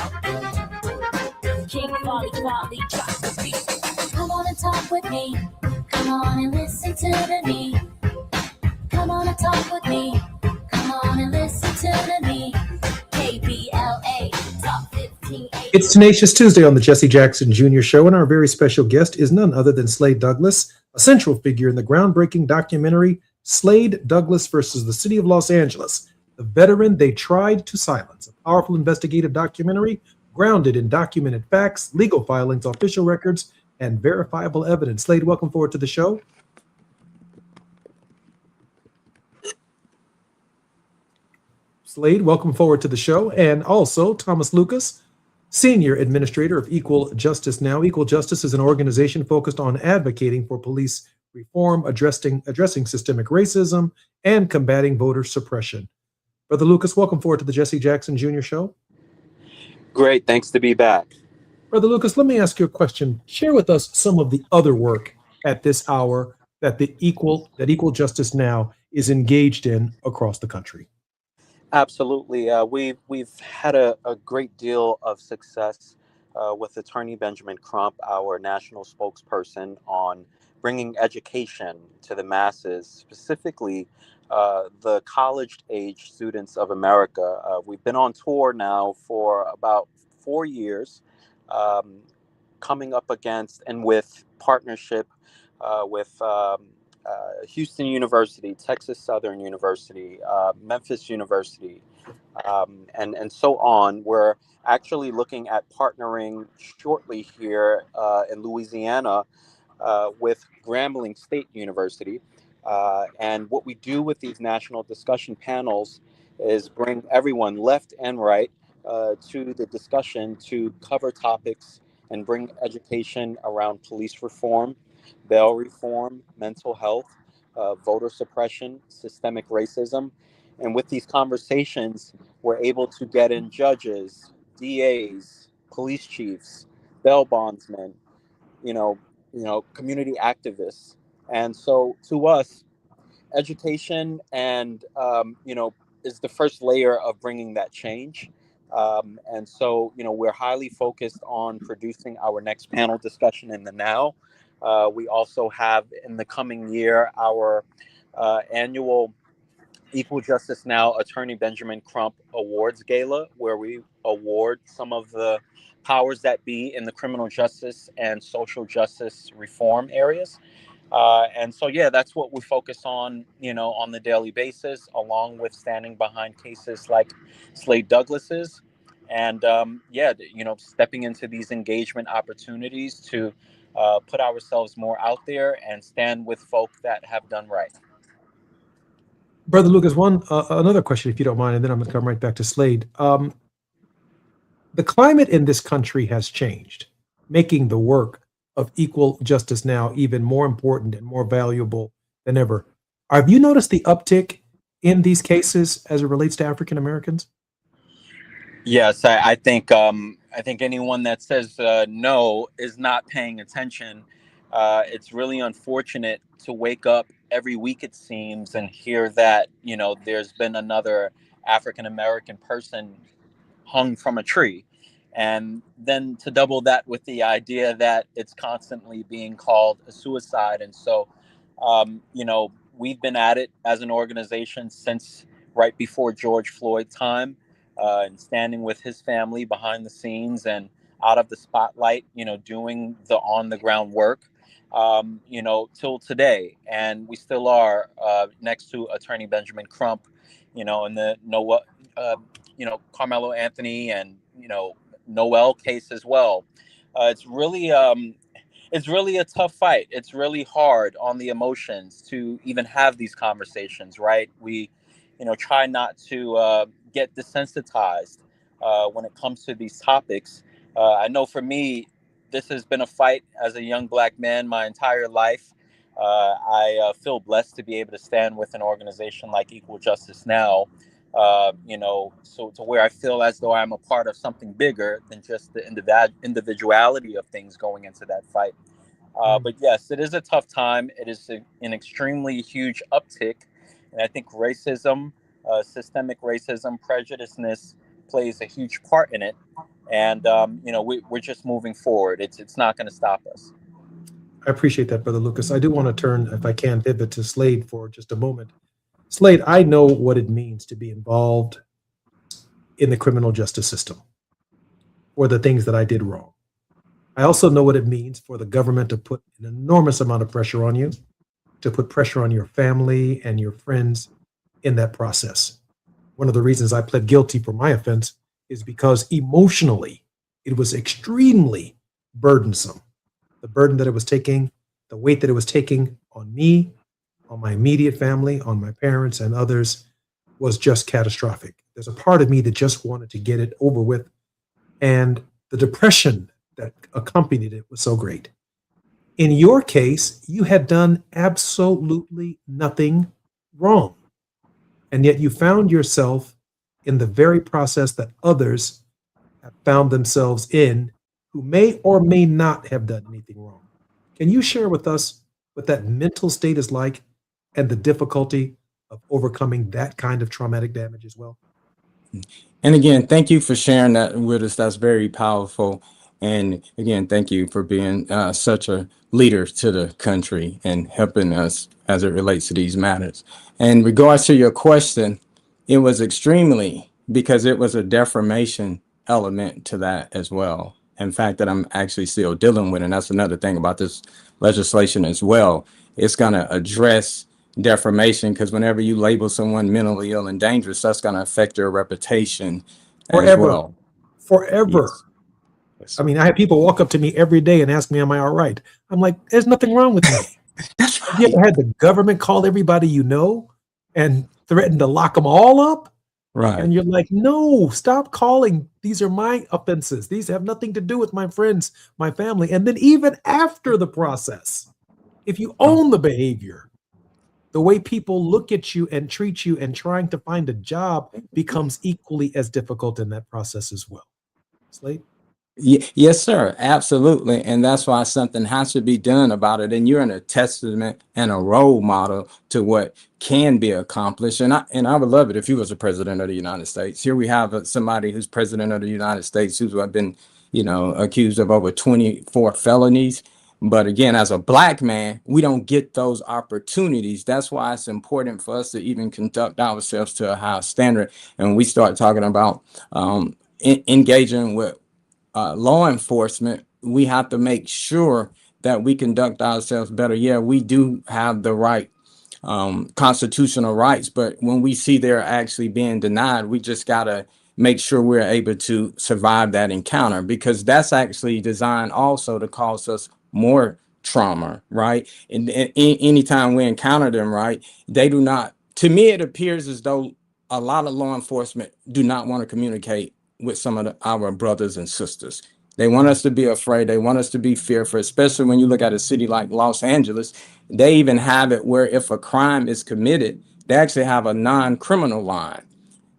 King Quality drop the beat. Come on and talk with me. Come on and listen to the me. Come on and talk with me. Come on and listen to the me. KBLA Talk 1580. It's Tenacious Tuesday on the Jesse Jackson Jr. Show, and our very special guest is none other than Slade Douglas, a central figure in the groundbreaking documentary Slade Douglas versus the City of Los Angeles, the veteran they tried to silence, a powerful investigative documentary grounded in documented facts, legal filings, official records, and verifiable evidence. Slade, welcome forward to the show. Slade, welcome forward to the show. And also Thomas Lucas, Senior Administrator of Equal Justice Now. Equal Justice is an organization focused on advocating for police reform, addressing systemic racism, and combating voter suppression. Brother Lucas, welcome forward to the Jesse Jackson Jr. Show. Great, thanks to be back. Brother Lucas, let me ask you a question. Share with us some of the other work at this hour that Equal Justice Now is engaged in across the country. Absolutely. We've had a great deal of success with Attorney Benjamin Crump, our national spokesperson, on bringing education to the masses, specifically the college-age students of America. We've been on tour now for about 4 years, coming up against and with partnership with Houston University, Texas Southern University, Memphis University, and so on. We're actually looking at partnering shortly here in Louisiana with Grambling State University. And what we do with these national discussion panels is bring everyone left and right to the discussion to cover topics and bring education around police reform, bail reform, mental health, voter suppression, systemic racism. And with these conversations, we're able to get in judges, DAs, police chiefs, bail bondsmen, community activists. And so to us, education and, is the first layer of bringing that change. And so, we're highly focused on producing our next panel discussion in the now. We also have in the coming year our annual Equal Justice Now Attorney Benjamin Crump Awards Gala, where we award some of the powers that be in the criminal justice and social justice reform areas. And so, that's what we focus on, on the daily basis, along with standing behind cases like Slade Douglas's. And, stepping into these engagement opportunities to put ourselves more out there and stand with folk that have done right. Brother Lucas, another question, if you don't mind, and then I'm going to come right back to Slade. The climate in this country has changed, making the work of Equal Justice Now even more important and more valuable than ever. Have you noticed the uptick in these cases as it relates to African Americans? Yes, I think anyone that says no is not paying attention. It's really unfortunate to wake up every week, it seems, and hear that, there's been another African American person hung from a tree. And then to double that with the idea that it's constantly being called a suicide. And so, we've been at it as an organization since right before George Floyd time, and standing with his family behind the scenes and out of the spotlight, doing the on the ground work. Till today. And we still are next to Attorney Benjamin Crump, in the Carmelo Anthony and, Noel case as well. It's really a tough fight. It's really hard on the emotions to even have these conversations, right? We, try not to get desensitized when it comes to these topics. I know for me, this has been a fight as a young Black man my entire life. I feel blessed to be able to stand with an organization like Equal Justice Now, so to where I feel as though I'm a part of something bigger than just the individuality of things going into that fight. But yes, it is a tough time. It is an extremely huge uptick. And I think racism, systemic racism, prejudiceness plays a huge part in it. And, we're just moving forward. It's not going to stop us. I appreciate that, Brother Lucas. I do want to turn, if I can, pivot to Slade for just a moment. Slade, I know what it means to be involved in the criminal justice system for the things that I did wrong. I also know what it means for the government to put an enormous amount of pressure on you, to put pressure on your family and your friends in that process. One of the reasons I pled guilty for my offense is because emotionally, it was extremely burdensome. The burden that it was taking, the weight that it was taking on me, on my immediate family, on my parents and others was just catastrophic. There's a part of me that just wanted to get it over with. And the depression that accompanied it was so great. In your case, you had done absolutely nothing wrong. And yet you found yourself in the very process that others have found themselves in who may or may not have done anything wrong. Can you share with us what that mental state is like and the difficulty of overcoming that kind of traumatic damage as well? And again, thank you for sharing that with us. That's very powerful. And again, thank you for being such a leader to the country and helping us as it relates to these matters. In regards to your question, it was extremely, because it was a defamation element to that as well. In fact, that I'm actually still dealing with. And that's another thing about this legislation as well. It's going to address defamation, because whenever you label someone mentally ill and dangerous, that's going to affect their reputation as well. Forever. Yes. I mean, I have people walk up to me every day and ask me, am I all right? I'm like, there's nothing wrong with me. That's right. Have you ever had the government call everybody you know and threaten to lock them all up? Right. And you're like, no, stop calling. These are my offenses. These have nothing to do with my friends, my family. And then even after the process, if you own the behavior, the way people look at you and treat you and trying to find a job becomes equally as difficult in that process as well. Slade? Yes, sir. Absolutely. And that's why something has to be done about it. And you're a testament and a role model to what can be accomplished. And I would love it if you was a president of the United States. Here we have somebody who's president of the United States who's been, accused of over 24 felonies. But again, as a black man, we don't get those opportunities. That's why it's important for us to even conduct ourselves to a high standard. And we start talking about engaging with law enforcement, we have to make sure that we conduct ourselves better. Yeah, we do have the right constitutional rights, but when we see they're actually being denied, we just got to make sure we're able to survive that encounter, because that's actually designed also to cause us more trauma, right? And anytime we encounter them, right, they do not, to me, it appears as though a lot of law enforcement do not want to communicate with some of our brothers and sisters. They want us to be afraid. They want us to be fearful, especially when you look at a city like Los Angeles. They even have it where if a crime is committed, they actually have a non-criminal line.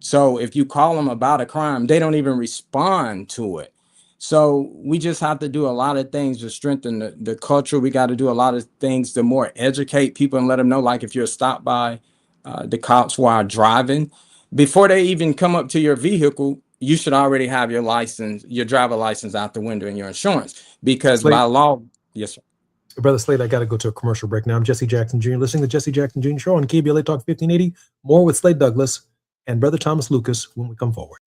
So if you call them about a crime, they don't even respond to it. So we just have to do a lot of things to strengthen the culture. We got to do a lot of things to more educate people and let them know, like if you're stopped by the cops while driving, before they even come up to your vehicle, you should already have your license, your driver license out the window and your insurance, because by law, yes, sir. Brother Slade, I got to go to a commercial break now. I'm Jesse Jackson Jr., listening to Jesse Jackson Jr. Show on KBLA Talk 1580. More with Slade Douglas and Brother Thomas Lucas when we come forward.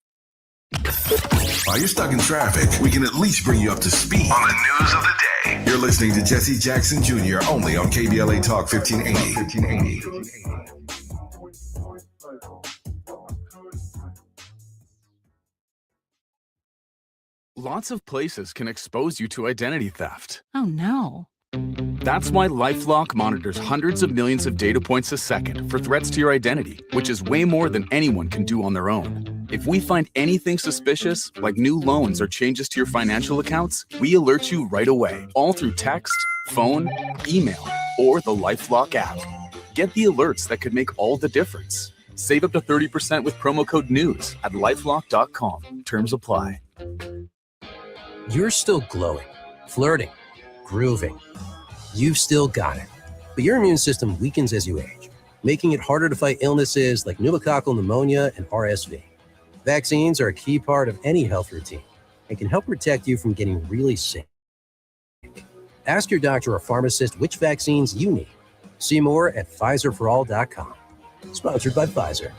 While you're stuck in traffic, we can at least bring you up to speed on the news of the day. You're listening to Jesse Jackson Jr. only on KBLA Talk 1580. Lots of places can expose you to identity theft. Oh no. That's why LifeLock monitors hundreds of millions of data points a second for threats to your identity, which is way more than anyone can do on their own. If we find anything suspicious, like new loans or changes to your financial accounts, we alert you right away, all through text, phone, email, or the LifeLock app. Get the alerts that could make all the difference. Save up to 30% with promo code NEWS at lifelock.com. Terms apply. You're still glowing, flirting, grooving. You've still got it. But your immune system weakens as you age, making it harder to fight illnesses like pneumococcal pneumonia and RSV. Vaccines are a key part of any health routine and can help protect you from getting really sick. Ask your doctor or pharmacist which vaccines you need. See more at PfizerForAll.com. Sponsored by Pfizer.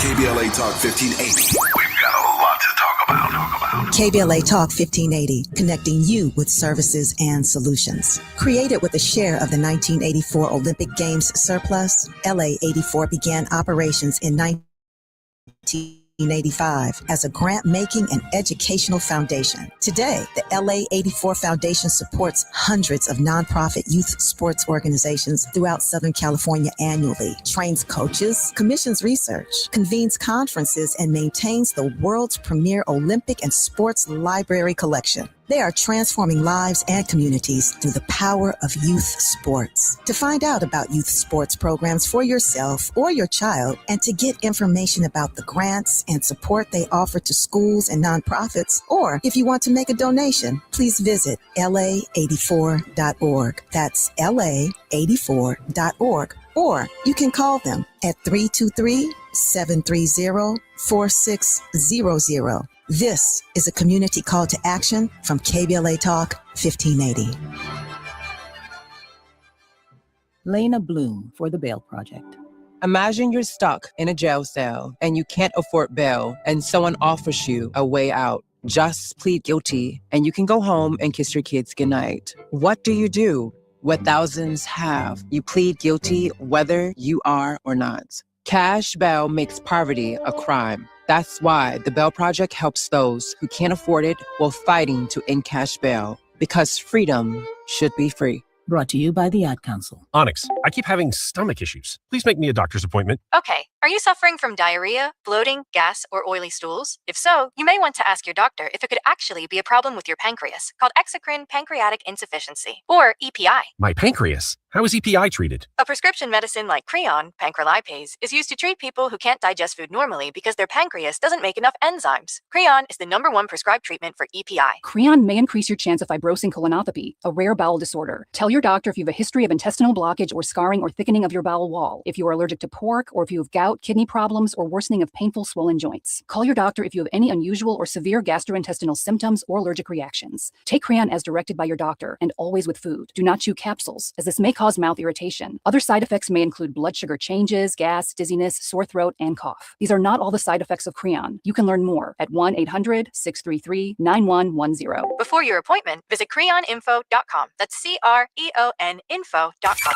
KBLA Talk 1580. We've got a lot to talk about. KBLA Talk 1580, connecting you with services and solutions. Created with a share of the 1984 Olympic Games surplus, LA 84 began operations in 1985 as a grant-making and educational foundation. Today, the LA 84 Foundation supports hundreds of nonprofit youth sports organizations throughout Southern California annually, trains coaches, commissions research, convenes conferences, and maintains the world's premier Olympic and sports library collection. They are transforming lives and communities through the power of youth sports. To find out about youth sports programs for yourself or your child, and to get information about the grants and support they offer to schools and nonprofits, or if you want to make a donation, please visit la84.org. That's la84.org. Or you can call them at 323-730-4600. This is a community call to action from KBLA Talk 1580. Lena Bloom for the Bail Project. Imagine you're stuck in a jail cell and you can't afford bail, and someone offers you a way out. Just plead guilty and you can go home and kiss your kids goodnight. What do? What thousands have. You plead guilty whether you are or not. Cash bail makes poverty a crime. That's why the Bail Project helps those who can't afford it while fighting to end cash bail, because freedom should be free. Brought to you by the Ad Council. Onyx, I keep having stomach issues. Please make me a doctor's appointment. Okay, are you suffering from diarrhea, bloating, gas, or oily stools? If so, you may want to ask your doctor if it could actually be a problem with your pancreas, called exocrine pancreatic insufficiency, or EPI. My pancreas? How is EPI treated? A prescription medicine like Creon, pancrelipase, is used to treat people who can't digest food normally because their pancreas doesn't make enough enzymes. Creon is the #1 prescribed treatment for EPI. Creon may increase your chance of fibrosing colonopathy, a rare bowel disorder. Tell your doctor if you have a history of intestinal blockage or scarring or thickening of your bowel wall, if you are allergic to pork, or if you have gout, kidney problems, or worsening of painful swollen joints. Call your doctor if you have any unusual or severe gastrointestinal symptoms or allergic reactions. Take Creon as directed by your doctor and always with food. Do not chew capsules, as this may cause mouth irritation. Other side effects may include blood sugar changes, gas, dizziness, sore throat, and cough. These are not all the side effects of Creon. You can learn more at 1-800-633-9110. Before your appointment, visit creoninfo.com. That's CREON info.com.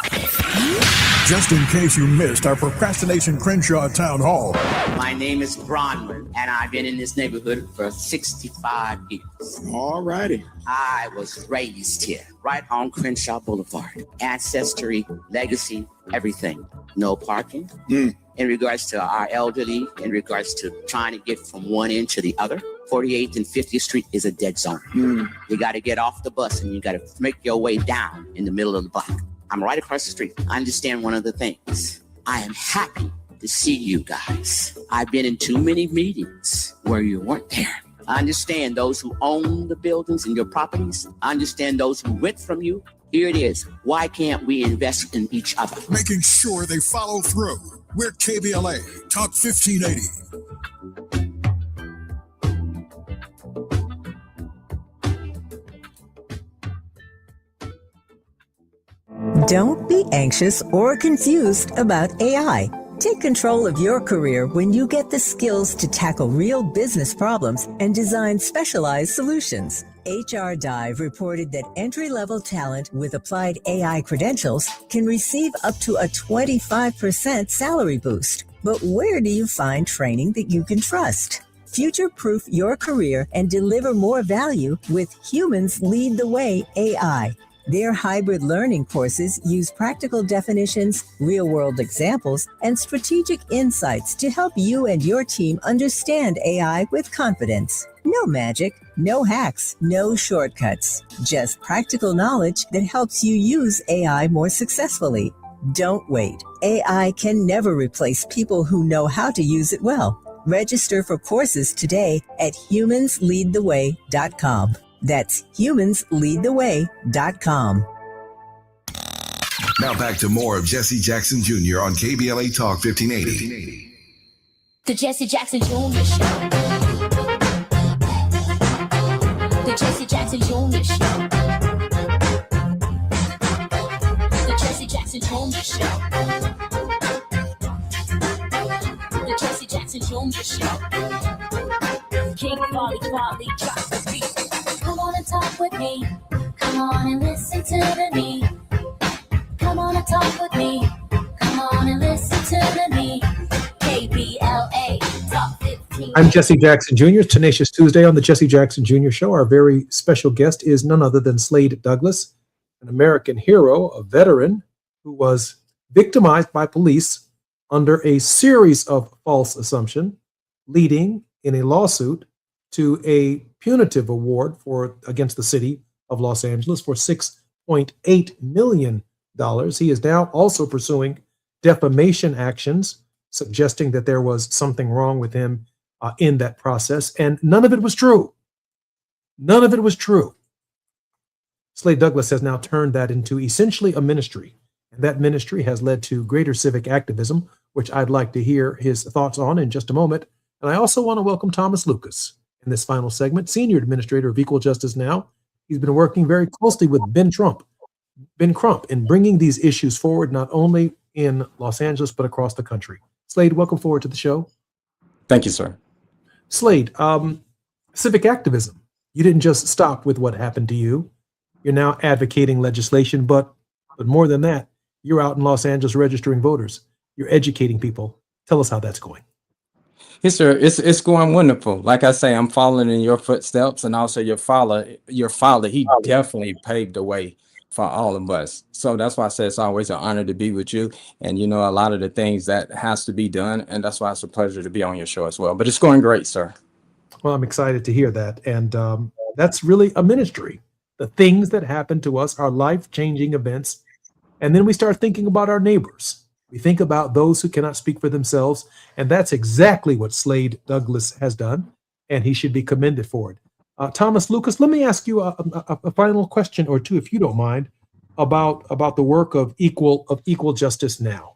Just in case you missed our Procrastination Crenshaw Town Hall. My name is Bronwyn, and I've been in this neighborhood for 65 years. All righty. I was raised here, right on Crenshaw Boulevard. Ancestry, legacy, everything. No parking. In regards to our elderly, in regards to trying to get from one end to the other, 48th and 50th Street is a dead zone. You got to get off the bus and you got to make your way down in the middle of the block. I'm right across the street. I understand one of the things. I am happy to see you guys. I've been in too many meetings where you weren't there. I understand those who own the buildings and your properties. I understand those who rent from you. Here it is. Why can't we invest in each other? Making sure they follow through. We're KBLA Talk 1580. Don't be anxious or confused about AI. Take control of your career when you get the skills to tackle real business problems and design specialized solutions. HR Dive reported that entry-level talent with applied AI credentials can receive up to a 25% salary boost. But where do you find training that you can trust? Future-proof your career and deliver more value with Humans Lead the Way AI. Their hybrid learning courses use practical definitions, real-world examples, and strategic insights to help you and your team understand AI with confidence. No magic, no hacks, no shortcuts. Just practical knowledge that helps you use AI more successfully. Don't wait. AI can never replace people who know how to use it well. Register for courses today at humansleadtheway.com. That's humansleadtheway.com. Now back to more of Jesse Jackson Jr. on KBLA Talk 1580. The Jesse Jackson Jr. Show. The Jesse Jackson Jr. Show. The Jesse Jackson Jr. Show. The Jesse Jackson Jr. Show. King Quality drop the beat. Come on and talk with me. Come on and listen to me. Come on and talk with me. Come on and listen to me. KBLA Talk 15. I'm Jesse Jackson Jr. It's Tenacious Tuesday on the Jesse Jackson Jr. Show. Our very special guest is none other than Slade Douglas, an American hero, a veteran who was victimized by police under a series of false assumptions, leading in a lawsuit to a punitive award against the city of Los Angeles for $6.8 million. He is now also pursuing defamation actions, suggesting that there was something wrong with him in that process, and none of it was true. None of it was true. Slade Douglas has now turned that into essentially a ministry, and that ministry has led to greater civic activism, which I'd like to hear his thoughts on in just a moment. And I also want to welcome Thomas Lucas in this final segment, Senior Administrator of Equal Justice Now. He's been working very closely with Ben Crump in bringing these issues forward, not only in Los Angeles, but across the country. Slade, welcome forward to the show. Thank you, sir. Slade, civic activism. You didn't just stop with what happened to you. You're now advocating legislation, but more than that, you're out in Los Angeles registering voters. You're educating people. Tell us how that's going. Yes, sir. It's going wonderful. Like I say, I'm following in your footsteps, and also your father, he definitely paved the way for all of us. So that's why I say it's always an honor to be with you. And you know, a lot of the things that has to be done. And that's why it's a pleasure to be on your show as well. But it's going great, sir. Well, I'm excited to hear that. And that's really a ministry. The things that happen to us are life-changing events And then we start thinking about our neighbors. We think about those who cannot speak for themselves. And that's exactly what Slade Douglas has done. And he should be commended for it. Thomas Lucas, let me ask you a final question or two, if you don't mind, about the work of Equal Justice Now.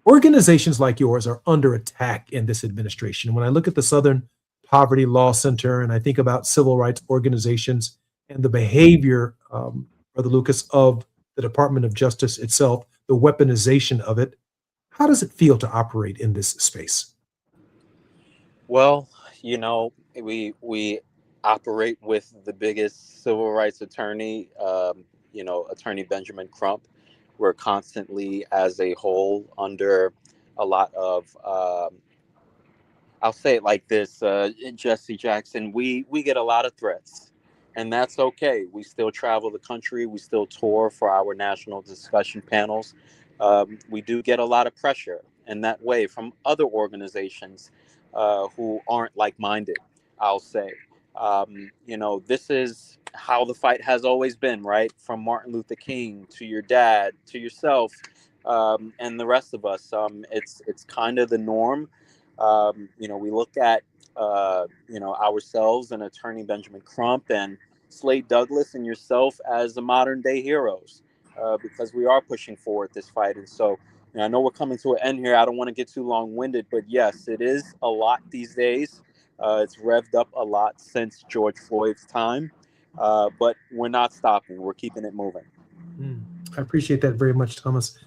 Organizations like yours are under attack in this administration. When I look at the Southern Poverty Law Center and I think about civil rights organizations and the behavior, Brother Lucas, of the Department of Justice itself, the weaponization of it, how does it feel to operate in this space? Well, you know, we operate with the biggest civil rights attorney, Attorney Benjamin Crump. We're constantly, as a whole, under a lot of, I'll say it like this, Jesse Jackson, we get a lot of threats, and that's okay. We still travel the country. We still tour for our national discussion panels. We do get a lot of pressure in that way from other organizations who aren't like-minded, I'll say. This is how the fight has always been, right? From Martin Luther King to your dad to yourself and the rest of us. It's kind of the norm. We look at ourselves and Attorney Benjamin Crump and Slade Douglas and yourself as the modern day heroes because we are pushing forward this fight. And so I know we're coming to an end here. I don't want to get too long-winded, but yes, it is a lot these days. It's revved up a lot since George Floyd's time, but we're not stopping. We're keeping it moving. I appreciate that very much, Thomas.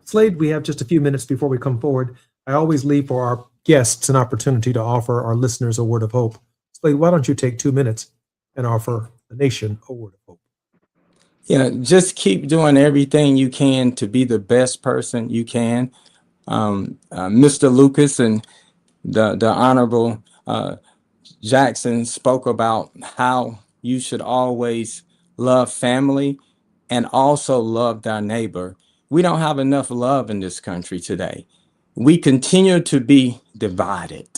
Slade, we have just a few minutes before we come forward. I always leave for our guests an opportunity to offer our listeners a word of hope. Slade, why don't you take 2 minutes and offer the nation a word of hope? Yeah, just keep doing everything you can to be the best person you can. Mr. Lucas and the Honorable Jackson spoke about how you should always love family and also love thy neighbor. We don't have enough love in this country today. We continue to be divided.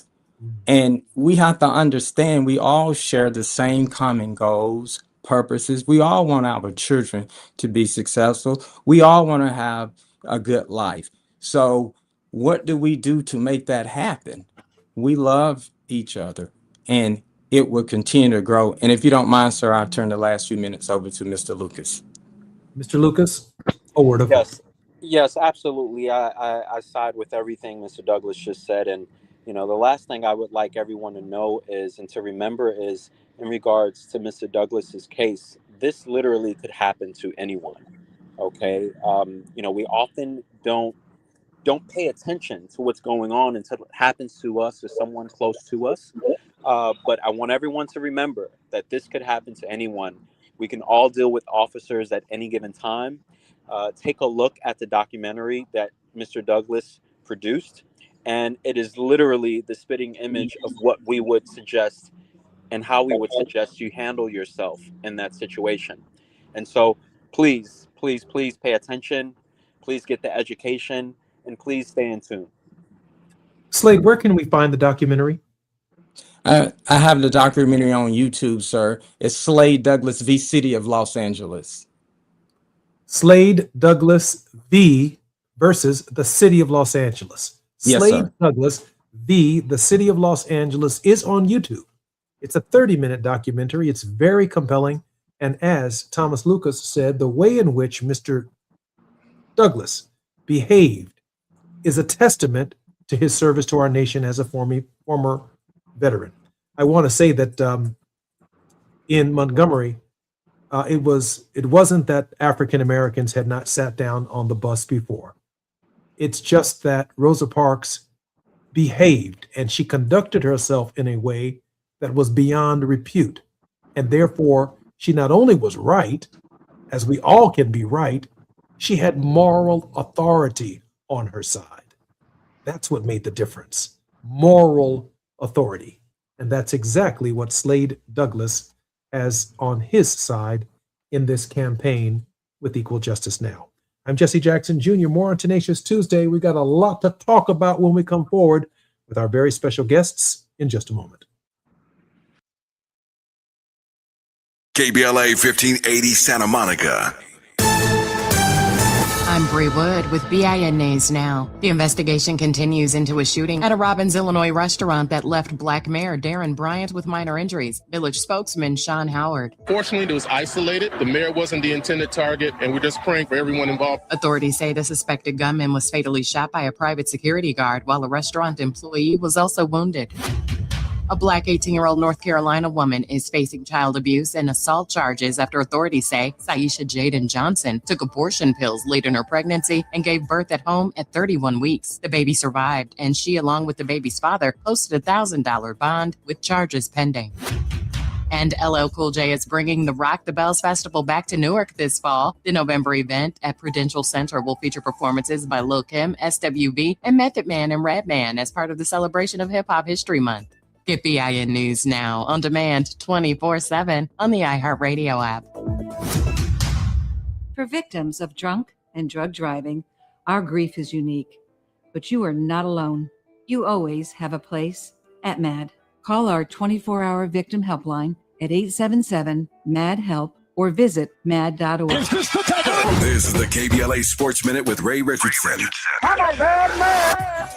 And we have to understand we all share the same common goals, purposes. We all want our children to be successful. We all want to have a good life. So what do we do to make that happen? We love each other, and it will continue to grow. And if you don't mind, sir, I'll turn the last few minutes over to Mr. Lucas. Mr. Lucas, a word of hope. Yes, absolutely. I side with everything Mr. Douglas just said. And, the last thing I would like everyone to know is, and to remember is, in regards to Mr. Douglas's case, this literally could happen to anyone. Okay. We often don't pay attention to what's going on until it happens to us or someone close to us. But I want everyone to remember that this could happen to anyone. We can all deal with officers at any given time. Take a look at the documentary that Mr. Douglas produced, and it is literally the spitting image of what we would suggest and how we would suggest you handle yourself in that situation. And so please, please, please pay attention. Please get the education, and please stay in tune. Slade, where can we find the documentary? I have the documentary on YouTube, sir. It's Slade Douglas v. City of Los Angeles. Slade Douglas v. versus the City of Los Angeles. Yes, Slade sir. Douglas v. the City of Los Angeles is on YouTube. It's a 30-minute documentary. It's very compelling. And as Thomas Lucas said, the way in which Mr. Douglas behaved is a testament to his service to our nation as a former veteran. I want to say that in Montgomery, it wasn't that African Americans had not sat down on the bus before. It's just that Rosa Parks behaved, and she conducted herself in a way that was beyond repute. And therefore, she not only was right, as we all can be right, she had moral authority on her side. That's what made the difference. Moral authority. And that's exactly what Slade Douglas has on his side in this campaign with Equal Justice Now. I'm Jesse Jackson Jr. More on Tenacious Tuesday. We got a lot to talk about when we come forward with our very special guests in just a moment. KBLA 1580 Santa Monica. I'm Bree Wood with BIN News Now. The investigation continues into a shooting at a Robbins, Illinois restaurant that left Black Mayor Darren Bryant with minor injuries. Village spokesman Sean Howard. Fortunately, it was isolated. The mayor wasn't the intended target, and we're just praying for everyone involved. Authorities say the suspected gunman was fatally shot by a private security guard, while a restaurant employee was also wounded. A Black 18-year-old North Carolina woman is facing child abuse and assault charges after authorities say Saisha Jaden Johnson took abortion pills late in her pregnancy and gave birth at home at 31 weeks. The baby survived, and she, along with the baby's father, posted a $1,000 bond with charges pending. And LL Cool J is bringing the Rock the Bells Festival back to Newark this fall. The November event at Prudential Center will feature performances by Lil' Kim, SWV, and Method Man and Redman as part of the celebration of Hip Hop History Month. Get BIN News Now on demand 24/7 on the iHeartRadio app. For victims of drunk and drug driving, our grief is unique. But you are not alone. You always have a place at MAD. Call our 24-hour victim helpline at 877-MAD-HELP or visit mad.org. This is the KBLA Sports Minute with Ray Richardson.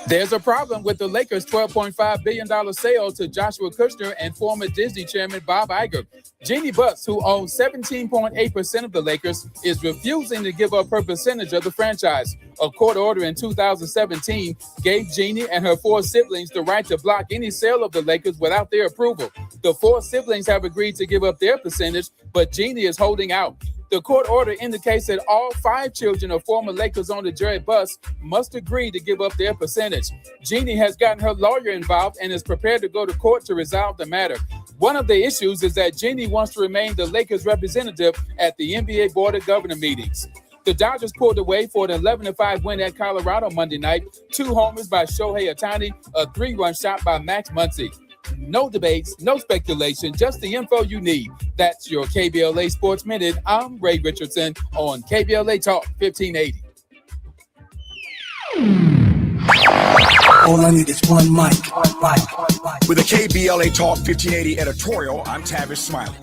There's a problem with the Lakers' $12.5 billion sale to Joshua Kushner and former Disney chairman Bob Iger. Jeannie Buss, who owns 17.8% of the Lakers, is refusing to give up her percentage of the franchise. A court order in 2017 gave Jeannie and her 4 siblings the right to block any sale of the Lakers without their approval. The 4 siblings have agreed to give up their percentage, but Jeannie is holding out. The court order indicates that all 5 children of former Lakers owner Jerry Buss must agree to give up their percentage. Jeannie has gotten her lawyer involved and is prepared to go to court to resolve the matter. One of the issues is that Jeannie wants to remain the Lakers representative at the NBA Board of Governors meetings. The Dodgers pulled away for an 11-5 win at Colorado Monday night. 2 homers by Shohei Ohtani, a 3-run shot by Max Muncy. No debates, no speculation, just the info you need. That's your KBLA Sports Minute. I'm Ray Richardson on KBLA Talk 1580. All I need is one mic. With a KBLA Talk 1580 editorial, I'm Tavis Smiley.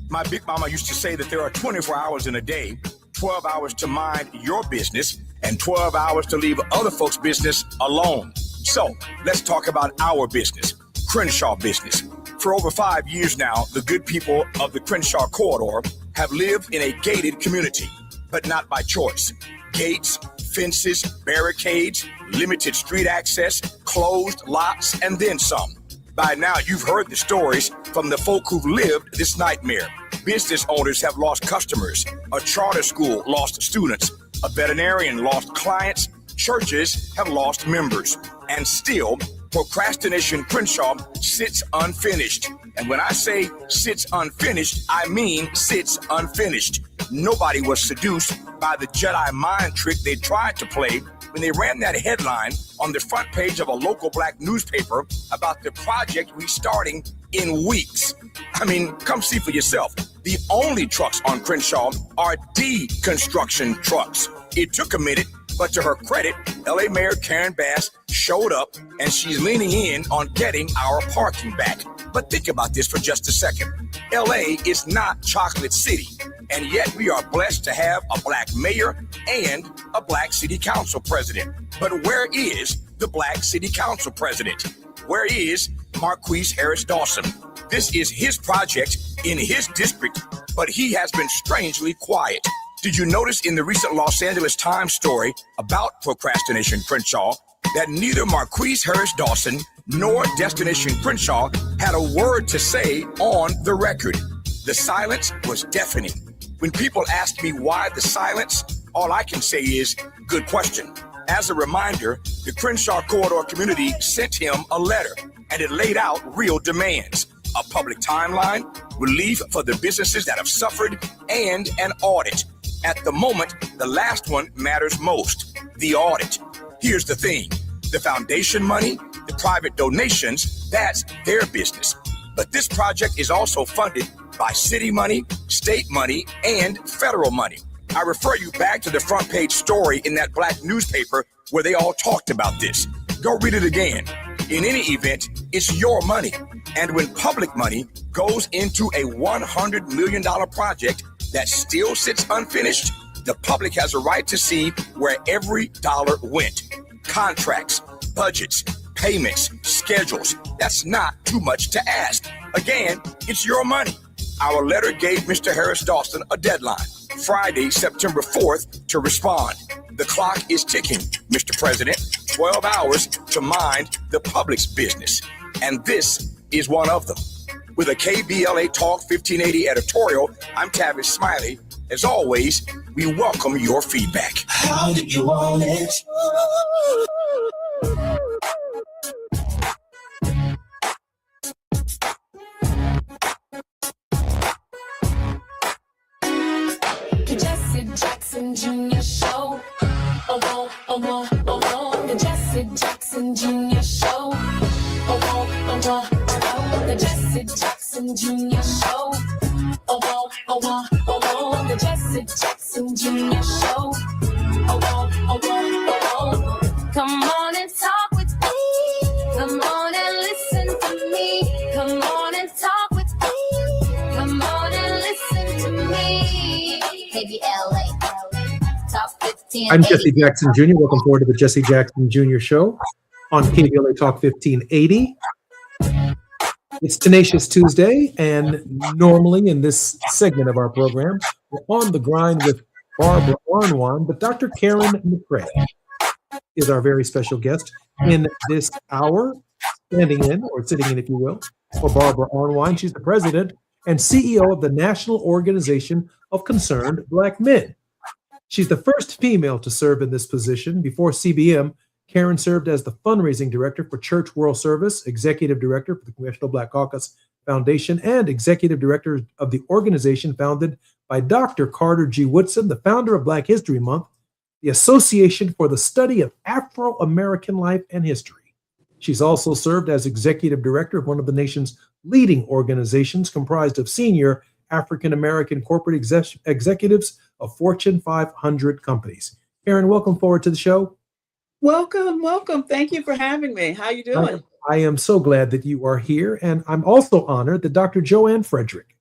My big mama used to say that there are 24 hours in a day, 12 hours to mind your business, and 12 hours to leave other folks' business alone. So let's talk about our business. Crenshaw business. For over 5 years now, the good people of the Crenshaw corridor have lived in a gated community, but not by choice. Gates, fences, barricades, limited street access, closed lots, and then some. By now, you've heard the stories from the folk who've lived this nightmare. Business owners have lost customers. A charter school lost students. A veterinarian lost clients. Churches have lost members. And still, Procrastination Crenshaw sits unfinished. And when I say sits unfinished, I mean sits unfinished. Nobody was seduced by the Jedi mind trick they tried to play when they ran that headline on the front page of a local black newspaper about the project restarting in weeks. I mean, come see for yourself. The only trucks on Crenshaw are deconstruction trucks. It took a minute, but to her credit, LA Mayor Karen Bass showed up and she's leaning in on getting our parking back. But think about this for just a second. LA is not Chocolate City, and yet we are blessed to have a black mayor and a black city council president. But where is the black city council president? Where is Marquise Harris Dawson? This is his project in his district, but he has been strangely quiet. Did you notice in the recent Los Angeles Times story about Procrastination Crenshaw that neither Marquise Harris Dawson nor Destination Crenshaw had a word to say on the record? The silence was deafening. When people ask me why the silence, all I can say is, good question. As a reminder, the Crenshaw Corridor community sent him a letter, and it laid out real demands. A public timeline, relief for the businesses that have suffered, and an audit. At the moment, the last one matters most, the audit. Here's the thing. The foundation money, the private donations, that's their business. But this project is also funded by city money, state money, and federal money. I refer you back to the front page story in that black newspaper where they all talked about this. Go read it again. In any event, it's your money. And when public money goes into a $100 million project that still sits unfinished, The public has a right to see where every dollar went. Contracts, budgets, payments, schedules. That's not too much to ask. Again, it's your money. Our letter gave Mr. Harris Dawson a deadline, Friday, September 4th, to respond. The clock is ticking, Mr. President. 12 hours to mind the public's business. And this is one of them. With a KBLA Talk 1580 editorial, I'm Tavis Smiley. As always, we welcome your feedback. How did you want it? The Jesse Jackson Jr. Show. The Jesse Jackson Jr. Show. The Jesse Jackson Jr. Show. The Jesse Jackson Jr. Show. Come on and talk with me. Come on and listen to me. Come on and talk with me. Come on and listen to me. KBLA Talk 15. I'm Jesse Jackson Jr. Welcome forward to the Jesse Jackson Jr. Show on KBLA Talk 1580. It's Tenacious Tuesday, and normally in this segment of our program, we're on the grind with Barbara Arnwine, but Dr. Karen McCray is our very special guest in this hour, standing in, or sitting in, if you will, for Barbara Arnwine. She's the president and CEO of the National Organization of Concerned Black Men. She's the first female to serve in this position. Before CBM, Karen served as the fundraising director for Church World Service, executive director for the Congressional Black Caucus Foundation, and executive director of the organization founded by Dr. Carter G. Woodson, the founder of Black History Month, the Association for the Study of Afro-American Life and History. She's also served as executive director of one of the nation's leading organizations comprised of senior African-American corporate executives of Fortune 500 companies. Karen, welcome forward to the show. Welcome. Thank you for having me. How you doing? I am so glad that you are here, and I'm also honored that Dr. Joanne Frederick,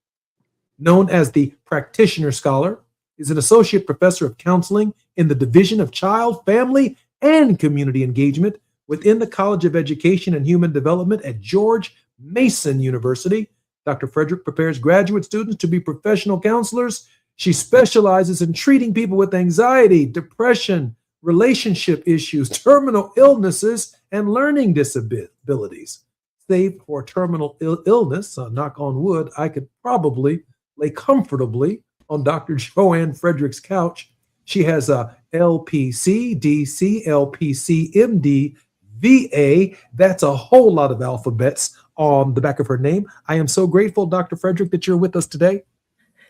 known as the Practitioner Scholar, is an associate professor of counseling in the Division of Child, Family, and Community Engagement within the College of Education and Human Development at George Mason University. Dr. Frederick prepares graduate students to be professional counselors. She specializes in treating people with anxiety, depression, relationship issues, terminal illnesses, and learning disabilities. Save for terminal illness, knock on wood, I could probably lay comfortably on Dr. Joanne Frederick's couch. She has a LPC, DC, LPC, MD, VA. That's a whole lot of alphabets on the back of her name. I am so grateful, Dr. Frederick, that you're with us today.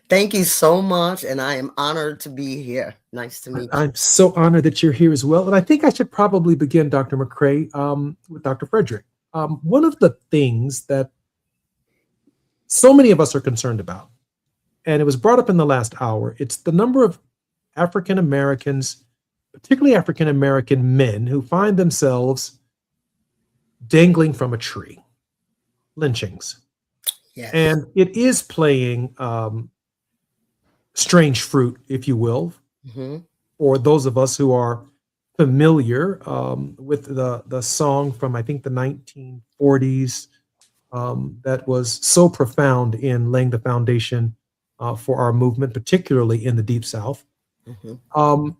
Thank you so much, and I am honored to be here. Nice to meet you. I'm so honored that you're here as well. And I think I should probably begin, Dr. McCray, with Dr. Frederick. One of the things that so many of us are concerned about, and it was brought up in the last hour, it's the number of African Americans, particularly African American men, who find themselves dangling from a tree. Lynchings. Yes. And it is playing strange fruit, if you will, for those of us who are familiar with the song from, I think, the 1940s that was so profound in laying the foundation for our movement, particularly in the Deep South. The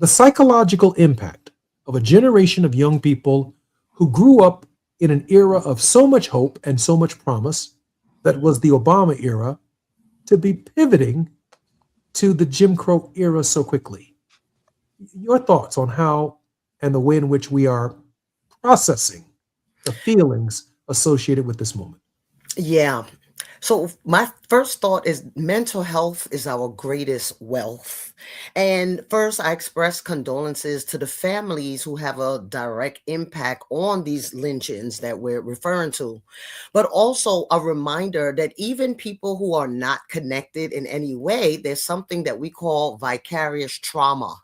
psychological impact of a generation of young people who grew up in an era of so much hope and so much promise that was the Obama era, to be pivoting to the Jim Crow era so quickly. Your thoughts on how and the way in which we are processing the feelings associated with this moment? Yeah. So my first thought is mental health is our greatest wealth. And first, I express condolences to the families who have a direct impact on these lynchings that we're referring to, but also a reminder that even people who are not connected in any way, there's something that we call vicarious trauma,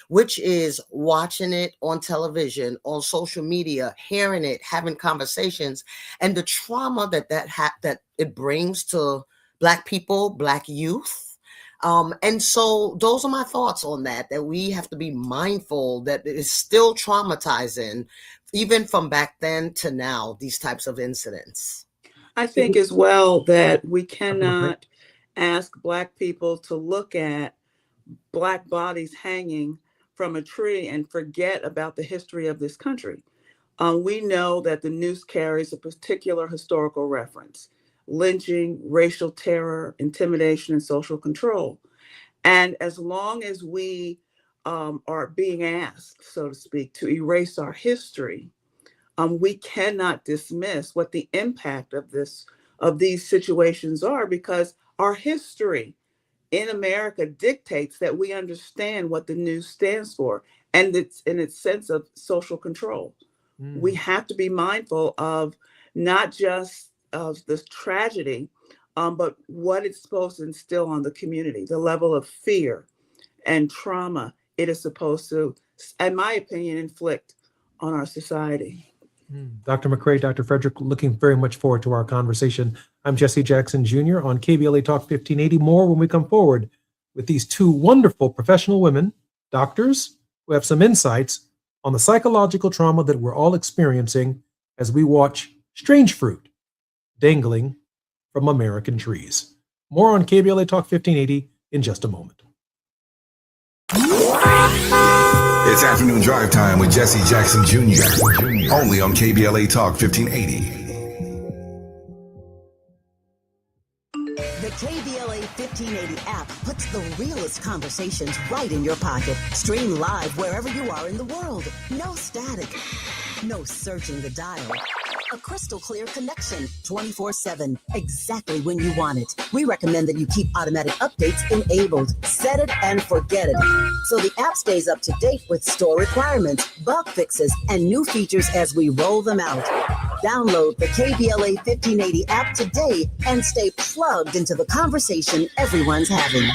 which is watching it on television, on social media, hearing it, having conversations, and the trauma that it brings to Black people, Black youth, And so those are my thoughts on that we have to be mindful that it is still traumatizing, even from back then to now, these types of incidents. I think as well that we cannot ask Black people to look at Black bodies hanging from a tree and forget about the history of this country. We know that the noose carries a particular historical reference: lynching, racial terror, intimidation, and social control. And as long as we are being asked, so to speak, to erase our history, we cannot dismiss what the impact of these situations are, because our history in America dictates that we understand what the noose stands for and its sense of social control. We have to be mindful of not just of this tragedy, but what it's supposed to instill on the community, the level of fear and trauma it is supposed to, in my opinion, inflict on our society. Dr. McCray, Dr. Frederick, looking very much forward to our conversation. I'm Jesse Jackson Jr. on KBLA Talk 1580. More when we come forward with these two wonderful professional women, doctors, who have some insights on the psychological trauma that we're all experiencing as we watch strange fruit dangling from American trees. More on KBLA Talk 1580 in just a moment. It's afternoon drive time with Jesse Jackson Jr. Only on KBLA Talk 1580. The KBLA 1580 app puts the realest conversations right in your pocket. Stream live wherever you are in the world. No static. No searching the dial. A crystal clear connection 24/7, exactly when you want it. We recommend that you keep automatic updates enabled. Set it and forget it. So the app stays up to date with store requirements, bug fixes, and new features as we roll them out. Download the KBLA 1580 app today and stay plugged into the conversation everyone's having.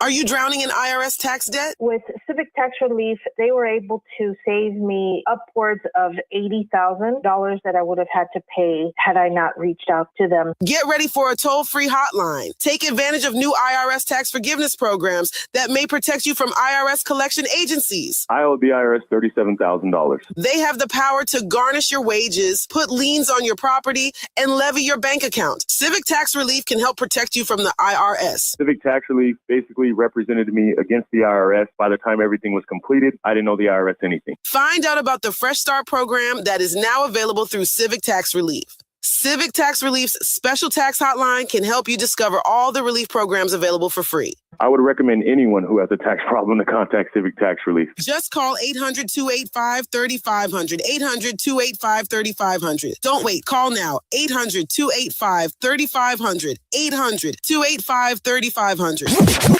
Are you drowning in IRS tax debt? With Civic Tax Relief, they were able to save me upwards of $80,000 that I would have had to pay had I not reached out to them. Get ready for a toll-free hotline. Take advantage of new IRS tax forgiveness programs that may protect you from IRS collection agencies. I owe the IRS $37,000. They have the power to garnish your wages, put liens on your property, and levy your bank account. Civic Tax Relief can help protect you from the IRS. Civic Tax Relief basically represented me against the IRS. By the time everything was completed, I didn't owe the IRS anything. Find out about the Fresh Start program that is now available through Civic Tax Relief. Civic Tax Relief's special tax hotline can help you discover all the relief programs available for free. I would recommend anyone who has a tax problem to contact Civic Tax Relief. Just call 800-285-3500, 800-285-3500. Don't wait, call now, 800-285-3500, 800-285-3500.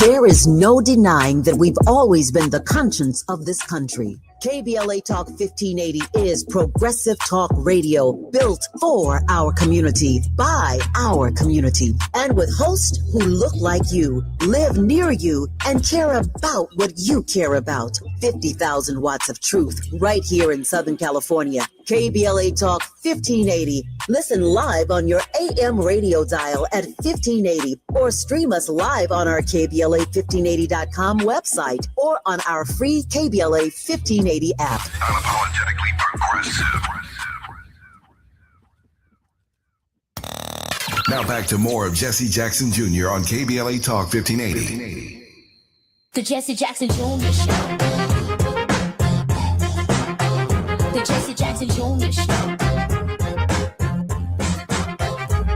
There is no denying that we've always been the conscience of this country. KBLA Talk 1580 is progressive talk radio built for our community, by our community, and with hosts who look like you, live near you, and care about what you care about. 50,000 watts of truth right here in Southern California. KBLA Talk 1580. Listen live on your AM radio dial at 1580 or stream us live on our KBLA1580.com website or on our free KBLA 1580 app. Unapologetically progressive. Now back to more of Jesse Jackson Jr. on KBLA Talk 1580. The Jesse Jackson Jr. Show. The Jesse Jackson Jr. Show.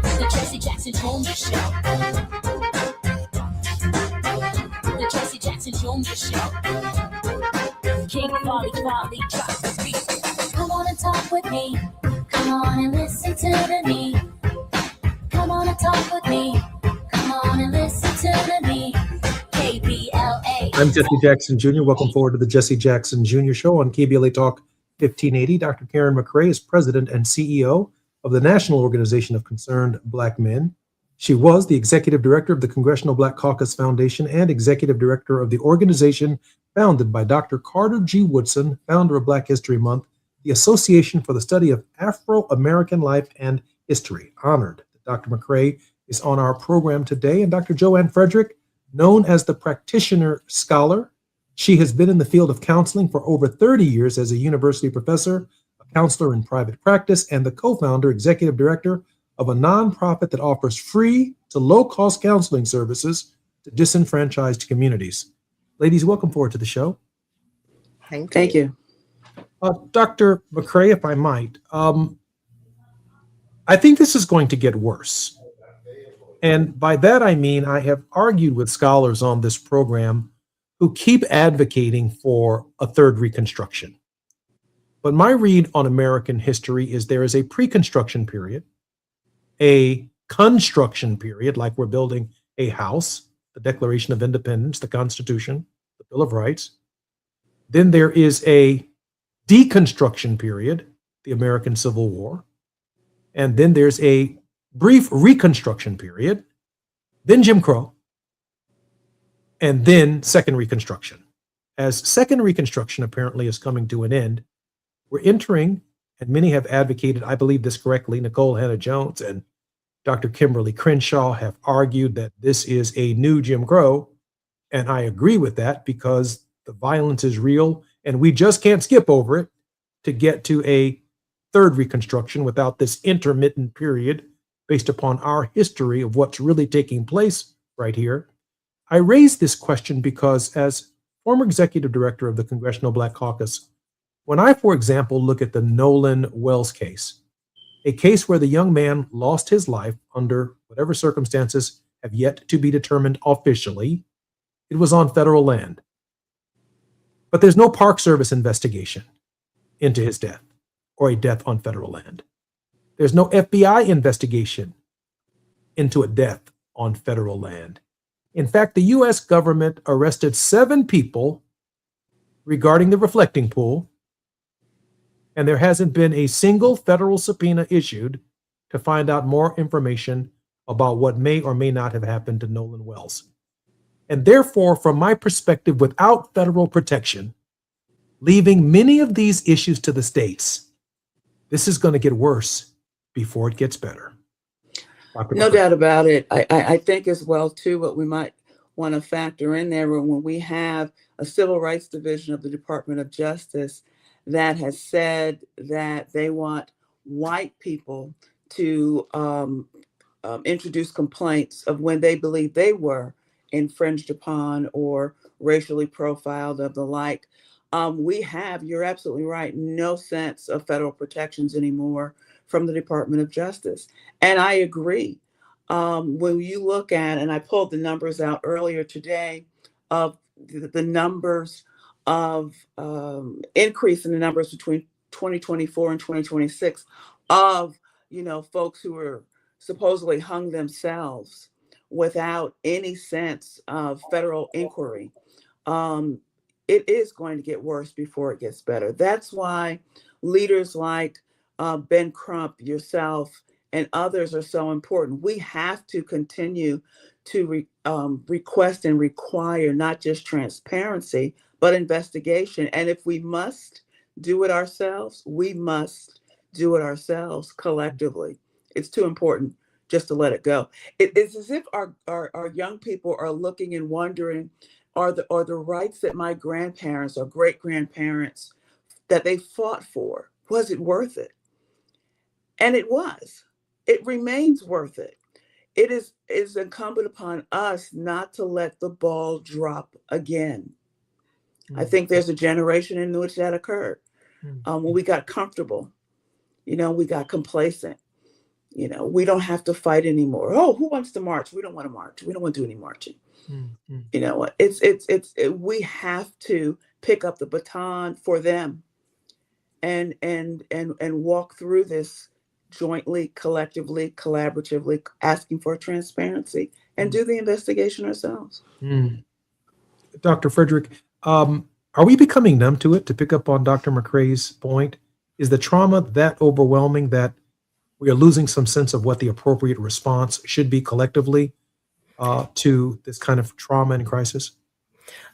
The Jesse Jackson Jr. Show. The Jesse Jackson Jr. Show. King Volley, drop the beat. Come on and talk with me. Come on and listen to me. Come on and talk with me. Come on and listen to me. KBLA. I'm Jesse Jackson Jr. Welcome forward to the Jesse Jackson Jr. Show on KBLA Talk 1580. Dr. Karen McCray is president and CEO of the National Organization of Concerned Black Men. She was the executive director of the Congressional Black Caucus Foundation and executive director of the organization founded by Dr. Carter G. Woodson, founder of Black History Month, the Association for the Study of Afro-American Life and History. Honored that Dr. McCray is on our program today. And Dr. Joanne Frederick, known as the practitioner scholar, she has been in the field of counseling for over 30 years as a university professor, a counselor in private practice, and the co-founder, executive director of a nonprofit that offers free to low-cost counseling services to disenfranchised communities. Ladies, welcome forward to the show. Thank you. Dr. McCray, if I might, I think this is going to get worse. And by that, I mean, I have argued with scholars on this program who keep advocating for a third Reconstruction. But my read on American history is there is a pre-construction period, a construction period, like we're building a house, the Declaration of Independence, the Constitution, the Bill of Rights. Then there is a deconstruction period, the American Civil War. And then there's a brief Reconstruction period, then Jim Crow, and then Second Reconstruction. As Second Reconstruction apparently is coming to an end, we're entering, and many have advocated, I believe this correctly, Nicole Hannah-Jones and Dr. Kimberly Crenshaw have argued that this is a new Jim Crow, and I agree with that because the violence is real, and we just can't skip over it to get to a third Reconstruction without this intermittent period based upon our history of what's really taking place right here. I raise this question because as former executive director of the Congressional Black Caucus, when I, for example, look at the Nolan Wells case, a case where the young man lost his life under whatever circumstances have yet to be determined officially, it was on federal land. But there's no Park Service investigation into his death or a death on federal land. There's no FBI investigation into a death on federal land. In fact, the U.S. government arrested 7 people regarding the reflecting pool, and there hasn't been a single federal subpoena issued to find out more information about what may or may not have happened to Nolan Wells. And therefore, from my perspective, without federal protection, leaving many of these issues to the states, this is going to get worse before it gets better. No doubt about it. I think as well, too, what we might want to factor in there when we have a civil rights division of the Department of Justice that has said that they want white people to introduce complaints of when they believe they were infringed upon or racially profiled of the like. We have, you're absolutely right, no sense of federal protections anymore from the Department of Justice. And I agree. When you look at, and I pulled the numbers out earlier today of the numbers of increase in the numbers between 2024 and 2026 of, folks who are supposedly hung themselves without any sense of federal inquiry. It is going to get worse before it gets better. That's why leaders like Ben Crump, yourself, and others are so important. We have to continue to request and require not just transparency, but investigation. And if we must do it ourselves, we must do it ourselves collectively. It's too important just to let it go. It's as if our young people are looking and wondering, are the rights that my grandparents or great-grandparents that they fought for, was it worth it? And it was. It remains worth it. It is incumbent upon us not to let the ball drop again. I think there's a generation in which that occurred. When we got comfortable, we got complacent. We don't have to fight anymore. Oh, who wants to march? We don't want to march. We don't want to do any marching. You know what? We have to pick up the baton for them and walk through this jointly, collectively, collaboratively, asking for transparency and do the investigation ourselves. Dr. Frederick, are we becoming numb to it? To pick up on Dr. McCray's point, is the trauma that overwhelming that we are losing some sense of what the appropriate response should be collectively to this kind of trauma and crisis?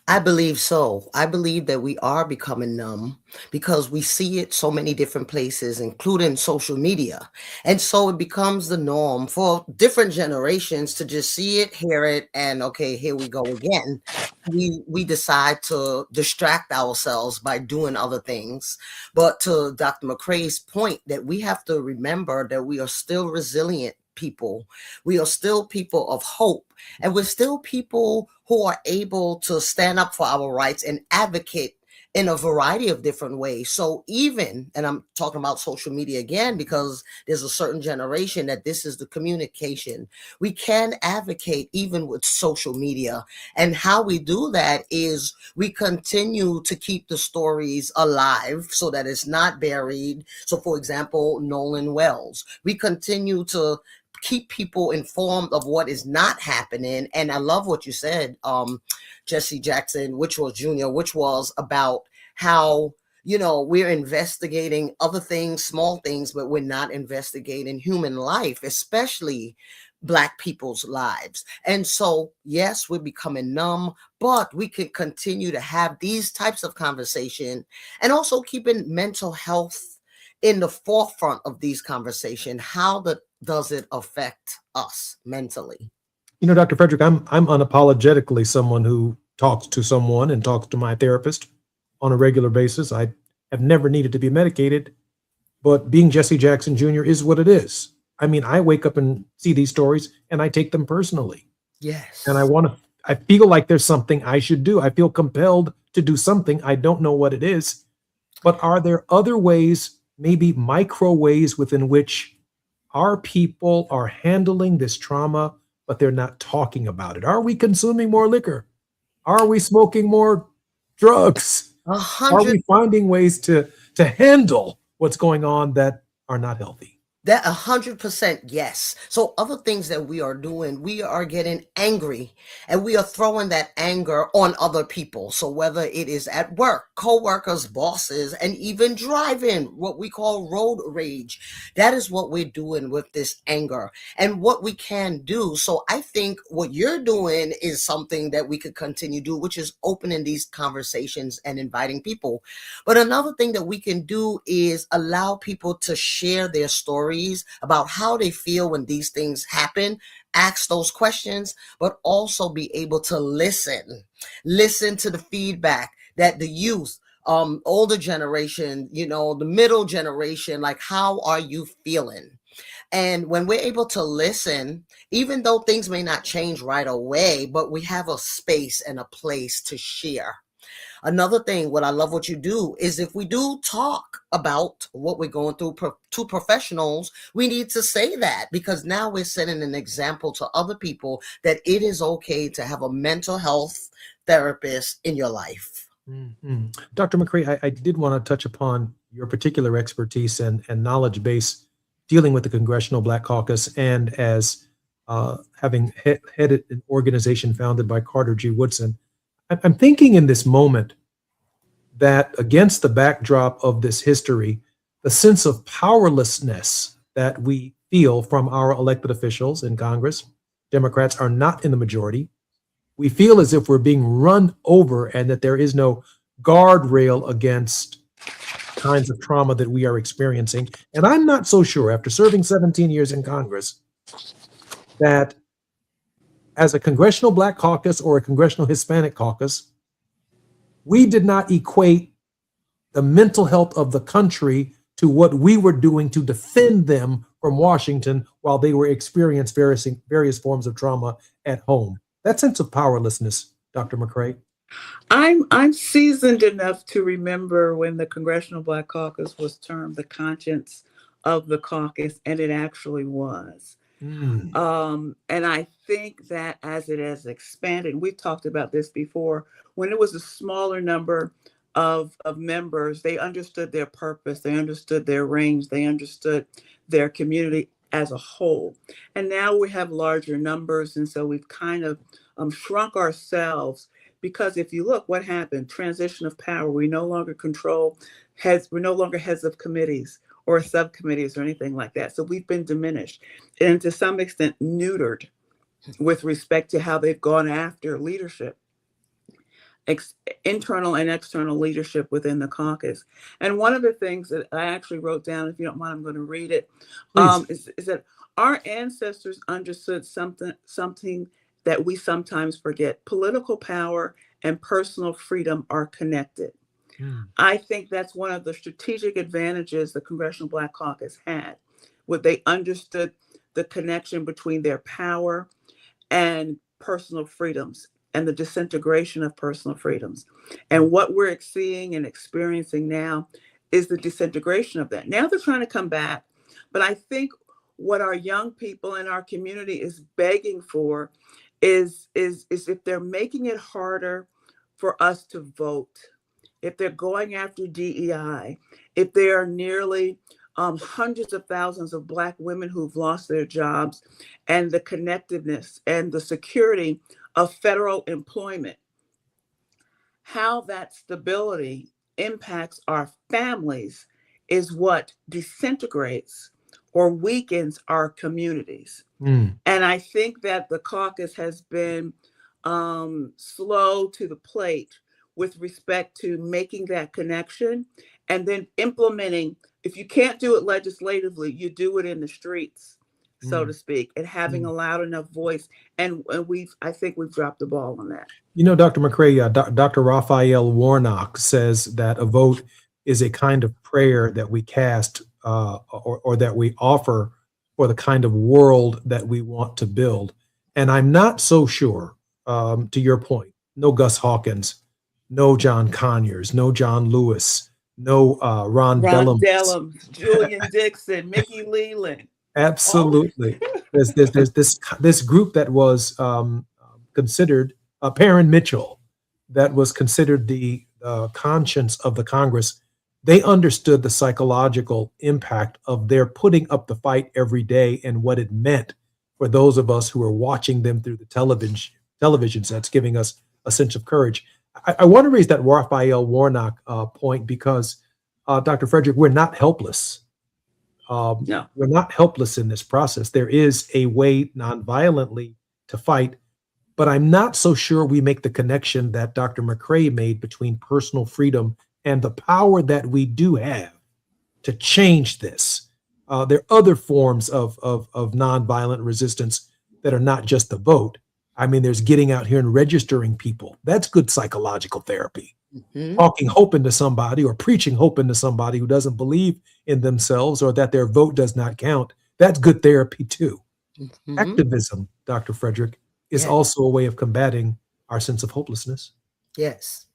I believe so. I believe that we are becoming numb because we see it so many different places, including social media. And so it becomes the norm for different generations to just see it, hear it, and okay, here we go again. We decide to distract ourselves by doing other things. But to Dr. McCrae's point, that we have to remember that we are still resilient people. We are still people of hope, and we're still people who are able to stand up for our rights and advocate in a variety of different ways. So even, and I'm talking about social media again, because there's a certain generation that this is the communication. We can advocate even with social media. And how we do that is we continue to keep the stories alive so that it's not buried. So for example, Nolan Wells, we continue to keep people informed of what is not happening. And I love what you said, Jesse Jackson, which was about how, we're investigating other things, small things, but we're not investigating human life, especially Black people's lives. And so, yes, we're becoming numb, but we can continue to have these types of conversation and also keeping mental health in the forefront of these conversations. How does it affect us mentally? Dr. Frederick, I'm unapologetically someone who talks to someone and talks to my therapist on a regular basis. I have never needed to be medicated, but being Jesse Jackson Jr. is what it is. I mean, I wake up and see these stories and I take them personally. Yes. And I feel like there's something I should do. I feel compelled to do something. I don't know what it is, but are there other ways, maybe micro ways within which our people are handling this trauma, but they're not talking about it? Are we consuming more liquor? Are we smoking more drugs? Are we finding ways to handle what's going on that are not healthy? That 100% yes. So other things that we are doing, we are getting angry and we are throwing that anger on other people. So whether it is at work, co-workers, bosses, and even driving, what we call road rage, that is what we're doing with this anger and what we can do. So I think what you're doing is something that we could continue to do, which is opening these conversations and inviting people. But another thing that we can do is allow people to share their stories about how they feel when these things happen, ask those questions, but also be able to listen to the feedback that the youth, older generation, the middle generation, like, how are you feeling? And when we're able to listen, even though things may not change right away, but we have a space and a place to share. Another thing, what I love what you do is if we do talk about what we're going through to professionals, we need to say that, because now we're setting an example to other people that it is okay to have a mental health therapist in your life. Mm-hmm. Dr. McCrae, I did want to touch upon your particular expertise and knowledge base dealing with the Congressional Black Caucus, and as having headed an organization founded by Carter G. Woodson. I'm thinking in this moment that against the backdrop of this history, the sense of powerlessness that we feel from our elected officials in Congress, Democrats are not in the majority. We feel as if we're being run over and that there is no guardrail against kinds of trauma that we are experiencing. And I'm not so sure, after serving 17 years in Congress, that as a Congressional Black Caucus or a Congressional Hispanic Caucus, we did not equate the mental health of the country to what we were doing to defend them from Washington while they were experiencing various forms of trauma at home. That sense of powerlessness, Dr. McCrae. I'm seasoned enough to remember when the Congressional Black Caucus was termed the conscience of the caucus, and it actually was. And I think that as it has expanded, we've talked about this before, when it was a smaller number of members, they understood their purpose, they understood their range, they understood their community as a whole. And now we have larger numbers, and so we've kind of shrunk ourselves, because if you look, what happened? Transition of power. We no longer control heads, we're no longer heads of committees or subcommittees or anything like that. So we've been diminished and to some extent neutered with respect to how they've gone after leadership. internal and external leadership within the caucus. And one of the things that I actually wrote down, if you don't mind, I'm going to read it, is that our ancestors understood something that we sometimes forget. Political power and personal freedom are connected. I think that's one of the strategic advantages the Congressional Black Caucus had, where they understood the connection between their power and personal freedoms and the disintegration of personal freedoms. And what we're seeing and experiencing now is the disintegration of that. Now they're trying to come back, but I think what our young people in our community is begging for is if they're making it harder for us to vote, if they're going after DEI, if there are nearly hundreds of thousands of Black women who've lost their jobs, and the connectedness and the security of federal employment, how that stability impacts our families is what disintegrates or weakens our communities. And I think that the caucus has been slow to the plate with respect to making that connection and then implementing. If you can't do it legislatively, you do it in the streets, so to speak, and having a loud enough voice. And I think we've dropped the ball on that. You know, Dr. McCray, Dr. Raphael Warnock says that a vote is a kind of prayer that we cast or that we offer for the kind of world that we want to build. And I'm not so sure, to your point, no Gus Hawkins, no John Conyers, no John Lewis, no Ron Dellum, Julian Dixon, Mickey Leland. Absolutely. There's this group that was considered Perrin Mitchell, that was considered the conscience of the Congress. They understood the psychological impact of their putting up the fight every day and what it meant for those of us who are watching them through the television sets, giving us a sense of courage. I want to raise that Raphael Warnock point because, Dr. Frederick, we're not helpless. No. We're not helpless in this process. There is a way nonviolently to fight, but I'm not so sure we make the connection that Dr. McCray made between personal freedom and the power that we do have to change this. There are other forms of nonviolent resistance that are not just the vote. I mean, there's getting out here and registering people. That's good psychological therapy. Talking hope into somebody or preaching hope into somebody who doesn't believe in themselves or that their vote does not count. That's good therapy too. Activism, Dr. Frederick, is also a way of combating our sense of hopelessness. Yes,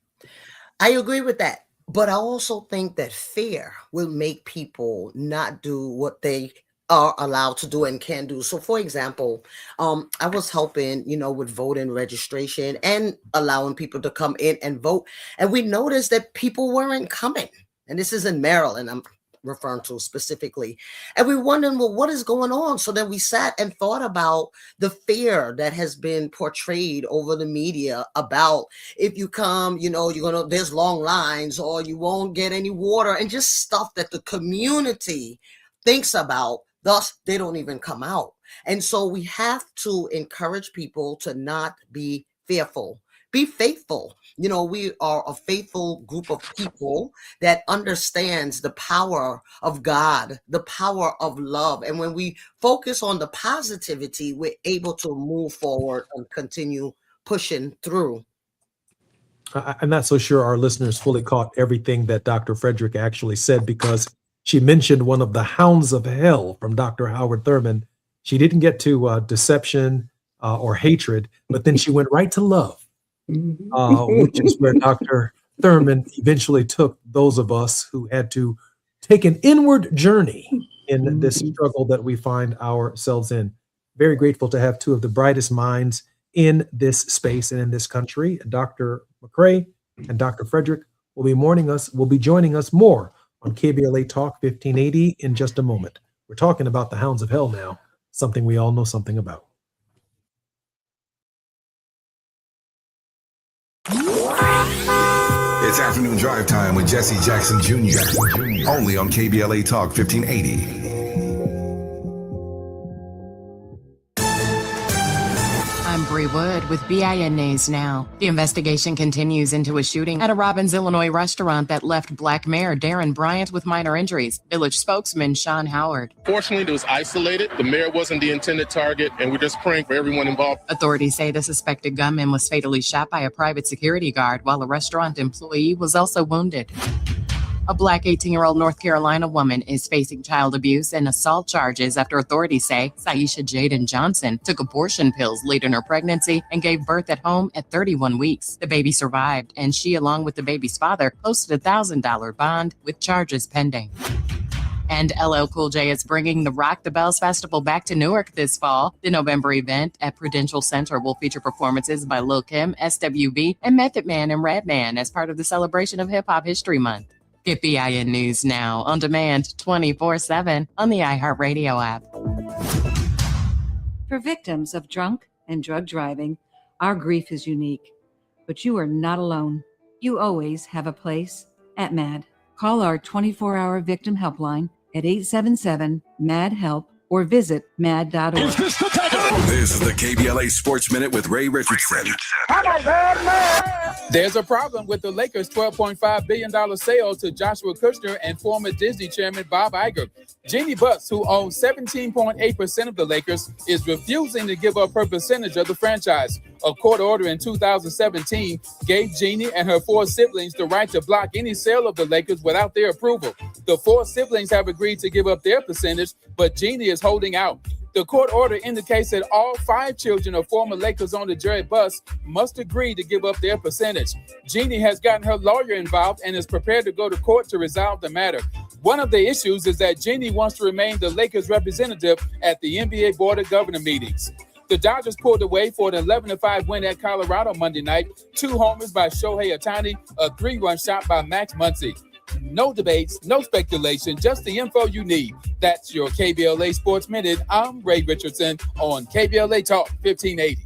I agree with that. But I also think that fear will make people not do what they are allowed to do and can do. So, for example, I was helping, with voting registration and allowing people to come in and vote. And we noticed that people weren't coming. And this is in Maryland, I'm referring to specifically. And we wondered, well, what is going on? So then we sat and thought about the fear that has been portrayed over the media about if you come, there's long lines or you won't get any water and just stuff that the community thinks about. Thus, they don't even come out. And so we have to encourage people to not be fearful, be faithful. We are a faithful group of people that understands the power of God, the power of love. And when we focus on the positivity, we're able to move forward and continue pushing through. I'm not so sure our listeners fully caught everything that Dr. Frederick actually said because she mentioned one of the hounds of hell from Dr. Howard Thurman. She didn't get to deception or hatred, but then she went right to love, which is where Dr. Thurman eventually took those of us who had to take an inward journey in this struggle that we find ourselves in. Very grateful to have two of the brightest minds in this space and in this country. Dr. McCray and Dr. Frederick will be joining us more on KBLA Talk 1580 in just a moment. We're talking about the hounds of hell now, something we all know something about. It's afternoon drive time with Jesse Jackson Jr. Only on KBLA Talk 1580. I'm Lori Wood with BIN News Now. The investigation continues into a shooting at a Robbins, Illinois restaurant that left Black Mayor Darren Bryant with minor injuries. Village spokesman Sean Howard. Fortunately, it was isolated. The mayor wasn't the intended target, and we're just praying for everyone involved. Authorities say the suspected gunman was fatally shot by a private security guard while a restaurant employee was also wounded. A Black 18-year-old North Carolina woman is facing child abuse and assault charges after authorities say Saisha Jaden Johnson took abortion pills late in her pregnancy and gave birth at home at 31 weeks. The baby survived, and she, along with the baby's father, posted a $1,000 bond with charges pending. And LL Cool J is bringing the Rock the Bells Festival back to Newark this fall. The November event at Prudential Center will feature performances by Lil Kim, SWV, and Method Man and Redman as part of the celebration of Hip Hop History Month. Get BIN News Now on demand 24/7 on the iHeartRadio app. For victims of drunk and drug driving, our grief is unique. But you are not alone. You always have a place at MAD. Call our 24-hour victim helpline at 877-MAD-HELP or visit mad.org. This is the KBLA Sports Minute with Ray Richardson. There's a problem with the Lakers' $12.5 billion sale to Joshua Kushner and former Disney chairman Bob Iger. Jeannie Buss, who owns 17.8% of the Lakers, is refusing to give up her percentage of the franchise. A court order in 2017 gave Jeannie and her 4 siblings the right to block any sale of the Lakers without their approval. The 4 siblings have agreed to give up their percentage, but Jeannie is holding out. The court order indicates that all 5 children of former Lakers owner Jerry Buss must agree to give up their percentage. Jeannie has gotten her lawyer involved and is prepared to go to court to resolve the matter. One of the issues is that Jeannie wants to remain the Lakers representative at the NBA Board of Governor meetings. The Dodgers pulled away for an 11-5 win at Colorado Monday night. 2 homers by Shohei Ohtani, a 3-run shot by Max Muncy. No debates, no speculation, just the info you need. That's your KBLA Sports Minute. I'm Ray Richardson on KBLA Talk 1580.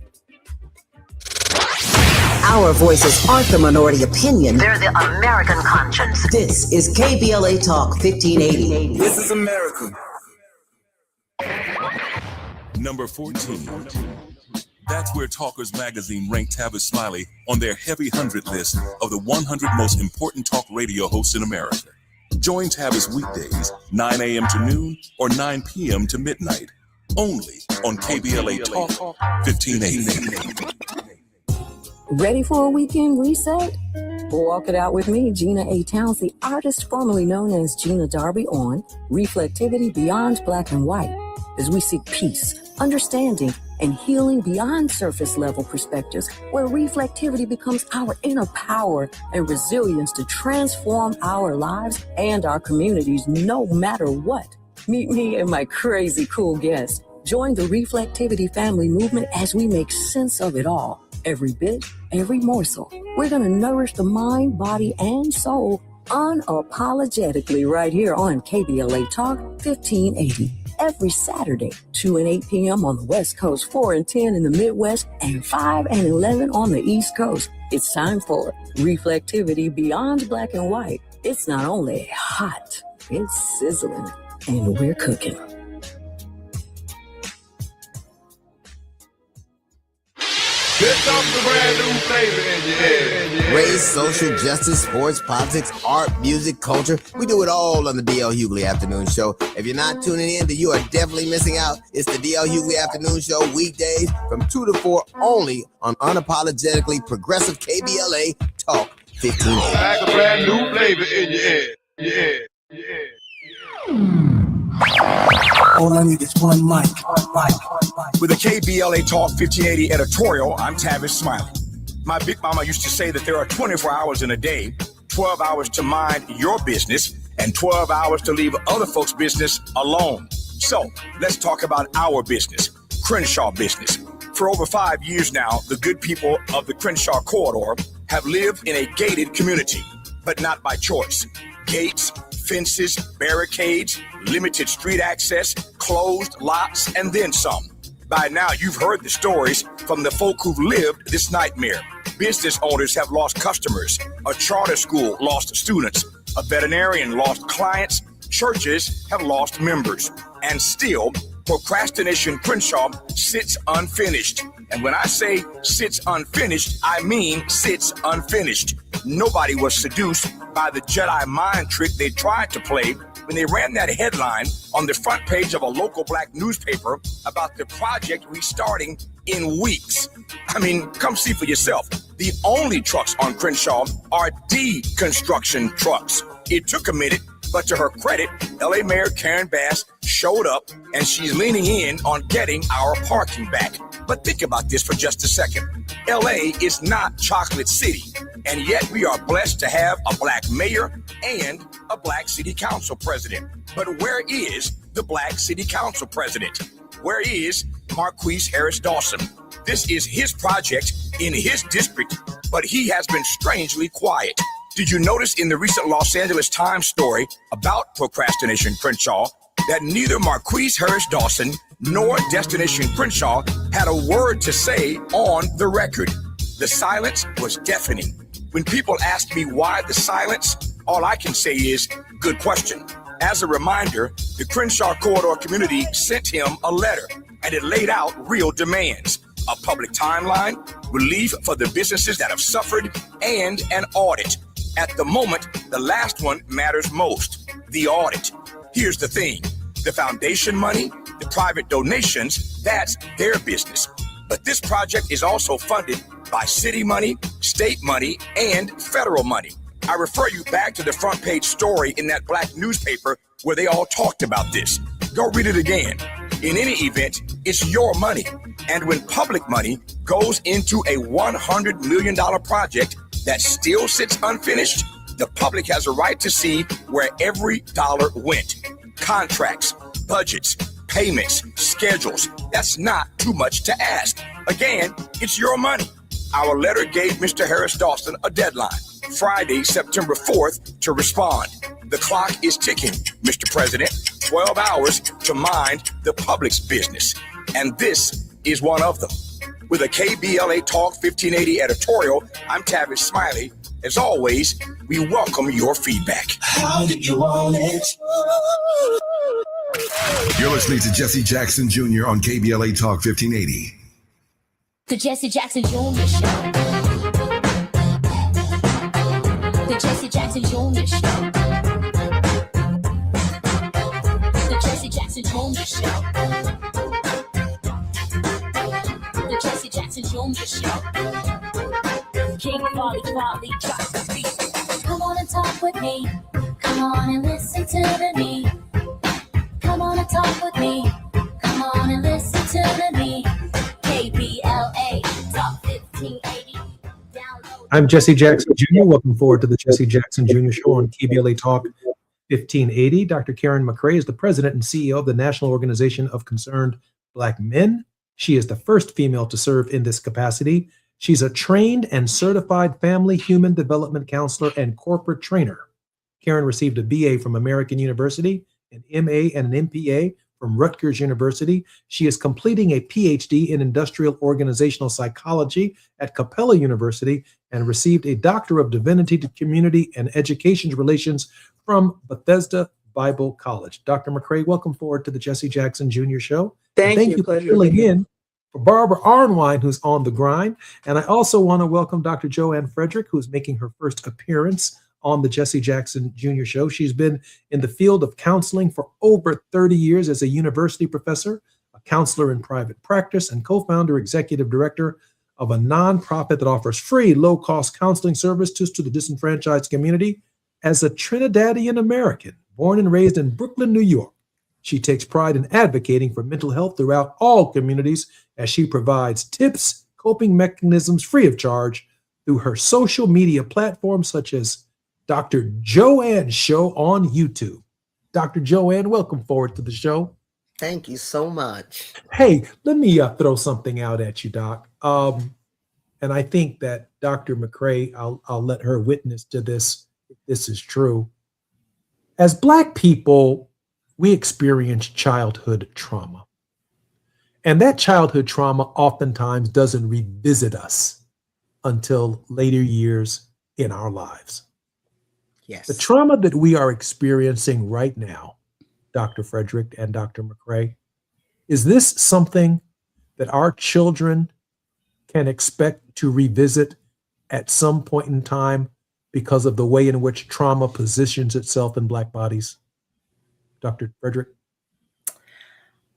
Our voices aren't the minority opinion. They're the American conscience. This is KBLA Talk 1580. This is America. Number 14. That's where Talkers Magazine ranked Tavis Smiley on their heavy 100 list of the 100 most important talk radio hosts in America. Join Tavis weekdays, 9 a.m. to noon or 9 p.m. to midnight, only on KBLA Talk 1580. Ready for a weekend reset? Walk it out with me, Gina A. Towns, the artist formerly known as Gina Darby, on Reflectivity Beyond Black and White, as we seek peace, understanding, and healing beyond surface level perspectives, where reflectivity becomes our inner power and resilience to transform our lives and our communities no matter what. Meet me and my crazy cool guests. Join the Reflectivity family movement as we make sense of it all. Every bit, every morsel. We're going to nourish the mind, body, and soul unapologetically right here on KBLA Talk 1580. Every Saturday, 2 and 8 p.m. on the West Coast, 4 and 10 in the Midwest, and 5 and 11 on the East Coast. It's time for Reflectivity Beyond Black and White. It's not only hot, it's sizzling, and we're cooking. Here comes the brand new flavor in your head. Race, social justice, sports, politics, art, music, culture. We do it all on the D.L. Hughley Afternoon Show. If you're not tuning in, then you are definitely missing out. It's the D.L. Hughley Afternoon Show weekdays from 2 to 4 only on unapologetically progressive KBLA Talk 1580. Like a brand new flavor in your head. All I need is one mic. With a KBLA Talk 1580 editorial, I'm Tavis Smiley. My big mama used to say that there are 24 hours in a day, 12 hours to mind your business, and 12 hours to leave other folks' business alone. So let's talk about our business, Crenshaw Business. For over 5 years now, the good people of the Crenshaw Corridor have lived in a gated community, but not by choice. Gates, fences, barricades, limited street access, closed lots, and then some. By now, you've heard the stories from the folk who've lived this nightmare. Business owners have lost customers. A charter school lost students. A veterinarian lost clients. Churches have lost members. And still, Procrastination Crenshaw sits unfinished. And when I say sits unfinished, I mean sits unfinished. Nobody was seduced by the Jedi mind trick they tried to play when they ran that headline on the front page of a local black newspaper about the project restarting in weeks. I mean, come see for yourself. The only trucks on Crenshaw are deconstruction trucks. It took a minute, but to her credit, LA Mayor Karen Bass showed up and she's leaning in on getting our parking back. But think about this for just a second. LA is not Chocolate City, and yet we are blessed to have a black mayor and a black city council president. But where is the black city council president? Where is Marquise Harris Dawson? This is his project in his district, but he has been strangely quiet. Did you notice in the recent Los Angeles Times story about Procrastination Crenshaw that neither Marquise Harris Dawson nor Destination Crenshaw had a word to say on the record? The silence was deafening. When people ask me why the silence, all I can say is, good question. As a reminder, the Crenshaw Corridor community sent him a letter, and it laid out real demands: a public timeline, relief for the businesses that have suffered, and an audit. At the moment, the last one matters most: the audit. Here's the thing: the foundation money, the private donations, that's their business. But this project is also funded by city money, state money, and federal money. I refer you back to the front page story in that black newspaper where they all talked about this. Go read it again. In any event, it's your money. And when public money goes into a $100 million project that still sits unfinished, the public has a right to see where every dollar went. Contracts, budgets, payments, schedules. That's not too much to ask. Again, it's your money. Our letter gave Mr. Harris Dawson a deadline, Friday, September 4th, to respond. The clock is ticking, Mr. President. 12 hours to mind the public's business. And this is one of them. With a KBLA Talk 1580 editorial, I'm Tavis Smiley. As always, we welcome your feedback. How did you want it? You're listening to Jesse Jackson Jr. on KBLA Talk 1580. The Jesse Jackson Jr. Show. The Jesse Jackson Jr. Show. The Jesse Jackson Jr. Show. The Jesse Jackson Jr. Show. King Quality drops the beat. Come on and talk with me. Come on and listen to me. Come on and talk with me. Come on and listen to me. KBLA Talk 1580. I'm Jesse Jackson Jr. Welcome forward to the Jesse Jackson Jr. Show on KBLA Talk 1580. Dr. Karen McCray is the president and CEO of the National Organization of Concerned Black Men. She is the first female to serve in this capacity. She's a trained and certified family human development counselor and corporate trainer. Karen received a BA from American University, an MA and an MPA from Rutgers University. She is completing a PhD in industrial organizational psychology at Capella University and received a Doctor of Divinity to Community and Education Relations from Bethesda Bible College. Dr. McCray, welcome forward to the Jesse Jackson Jr. Show. Thank you. For filling in for Barbara Arnwine, who's on the grind. And I also want to welcome Dr. Joanne Frederick, who's making her first appearance on the Jesse Jackson Jr. Show. She's been in the field of counseling for over 30 years as a university professor, a counselor in private practice, and co-founder, executive director of a nonprofit that offers free, low-cost counseling services to the disenfranchised community. As a Trinidadian American, born and raised in Brooklyn, New York, she takes pride in advocating for mental health throughout all communities as she provides tips, coping mechanisms free of charge through her social media platforms such as Dr. Joanne Show on YouTube. Dr. Joanne, welcome forward to the show. Thank you so much. Hey, let me throw something out at you, Doc. And I think that Dr. McCray, I'll let her witness to this if this is true. As Black people, we experience childhood trauma. And that childhood trauma oftentimes doesn't revisit us until later years in our lives. Yes. The trauma that we are experiencing right now, Dr. Frederick and Dr. McCray, Is this something that our children can expect to revisit at some point in time because of the way in which trauma positions itself in Black bodies? Dr. Frederick?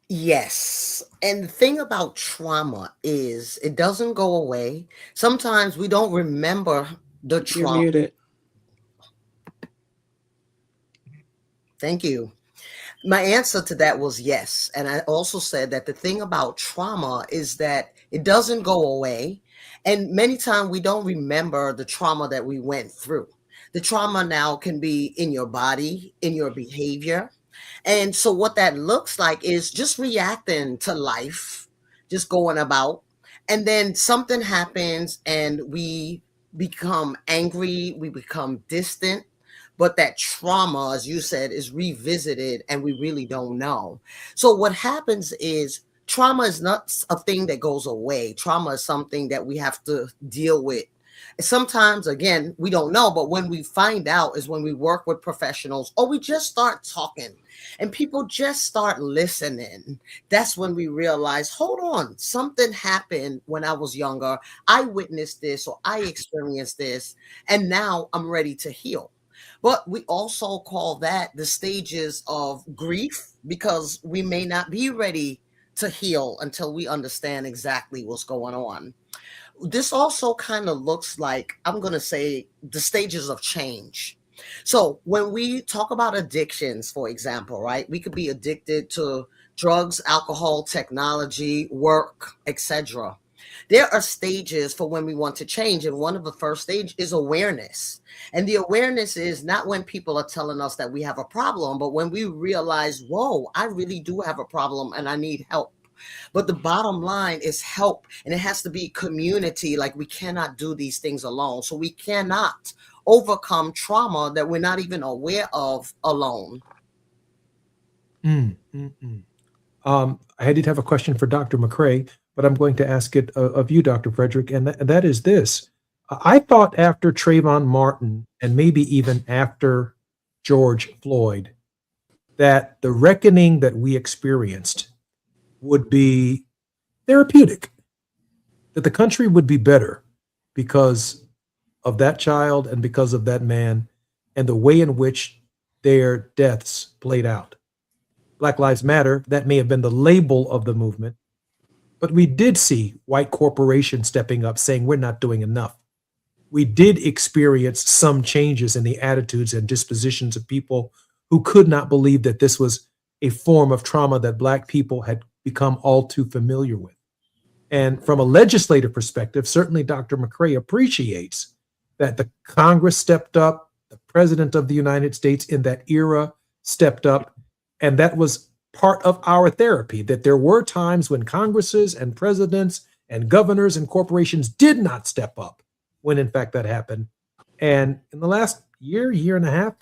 Yes. And the thing about trauma is it doesn't go away. Sometimes we don't remember the You're trauma. muted. Thank you. My answer to that was yes. And I also said that the thing about trauma is that it doesn't go away. And many times we don't remember the trauma that we went through. The trauma now can be in your body, in your behavior. And so what that looks like is just reacting to life, just going about. And then something happens and we become angry, we become distant. But that trauma, as you said, is revisited and we really don't know. So what happens is trauma is not a thing that goes away. Trauma is something that we have to deal with. Sometimes, again, we don't know, but when we find out is when we work with professionals or we just start talking and people just start listening. That's when we realize, hold on, something happened when I was younger. I witnessed this or I experienced this, and now I'm ready to heal. But we also call that the stages of grief because we may not be ready to heal until we understand exactly what's going on. This also kind of looks like, I'm going to say, the stages of change. So when we talk about addictions, for example, right, we could be addicted to drugs, alcohol, technology, work, etc. There are stages for when we want to change. And one of the first stages is awareness. And the awareness is not when people are telling us that we have a problem, but when we realize, whoa, I really do have a problem and I need help. But the bottom line is help, and it has to be community. Like, we cannot do these things alone. So we cannot overcome trauma that we're not even aware of alone. I did have a question for Dr. McCray, but I'm going to ask it of you, Dr. Frederick, and that is this. I thought after Trayvon Martin, and maybe even after George Floyd, that the reckoning that we experienced would be therapeutic, that the country would be better because of that child and because of that man and the way in which their deaths played out. Black Lives Matter, that may have been the label of the movement, but we did see white corporations stepping up saying we're not doing enough. We did experience some changes in the attitudes and dispositions of people who could not believe that this was a form of trauma that Black people had become all too familiar with. And from a legislative perspective, certainly Dr. McCray appreciates that the Congress stepped up, the President of the United States in that era stepped up, and that was part of our therapy, that there were times when Congresses and presidents and governors and corporations did not step up when in fact that happened. And in the last year and a half,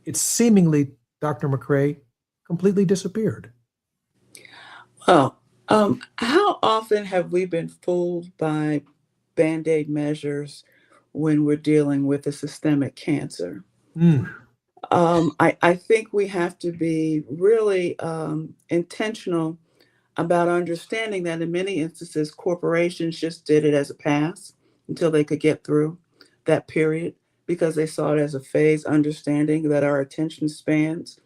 it's seemingly, Dr. McCray, completely disappeared. Well, how often have we been fooled by Band-Aid measures when we're dealing with a systemic cancer? I think we have to be really intentional about understanding that in many instances, corporations just did it as a pass until they could get through that period because they saw it as a phase, understanding that our attention spans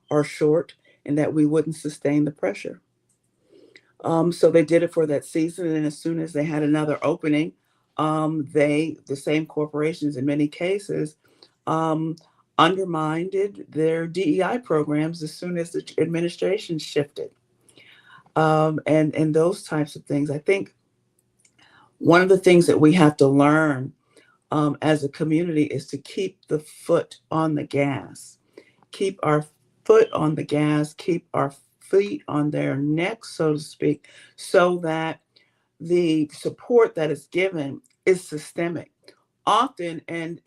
are short and that we wouldn't sustain the pressure. So they did it for that season, and as soon as they had another opening, the same corporations in many cases undermined their DEI programs as soon as the administration shifted. And those types of things. I think one of the things that we have to learn as a community is to keep the foot on the gas, keep our foot on the gas, keep our feet on their necks, so to speak, so that the support that is given is systemic. Often, and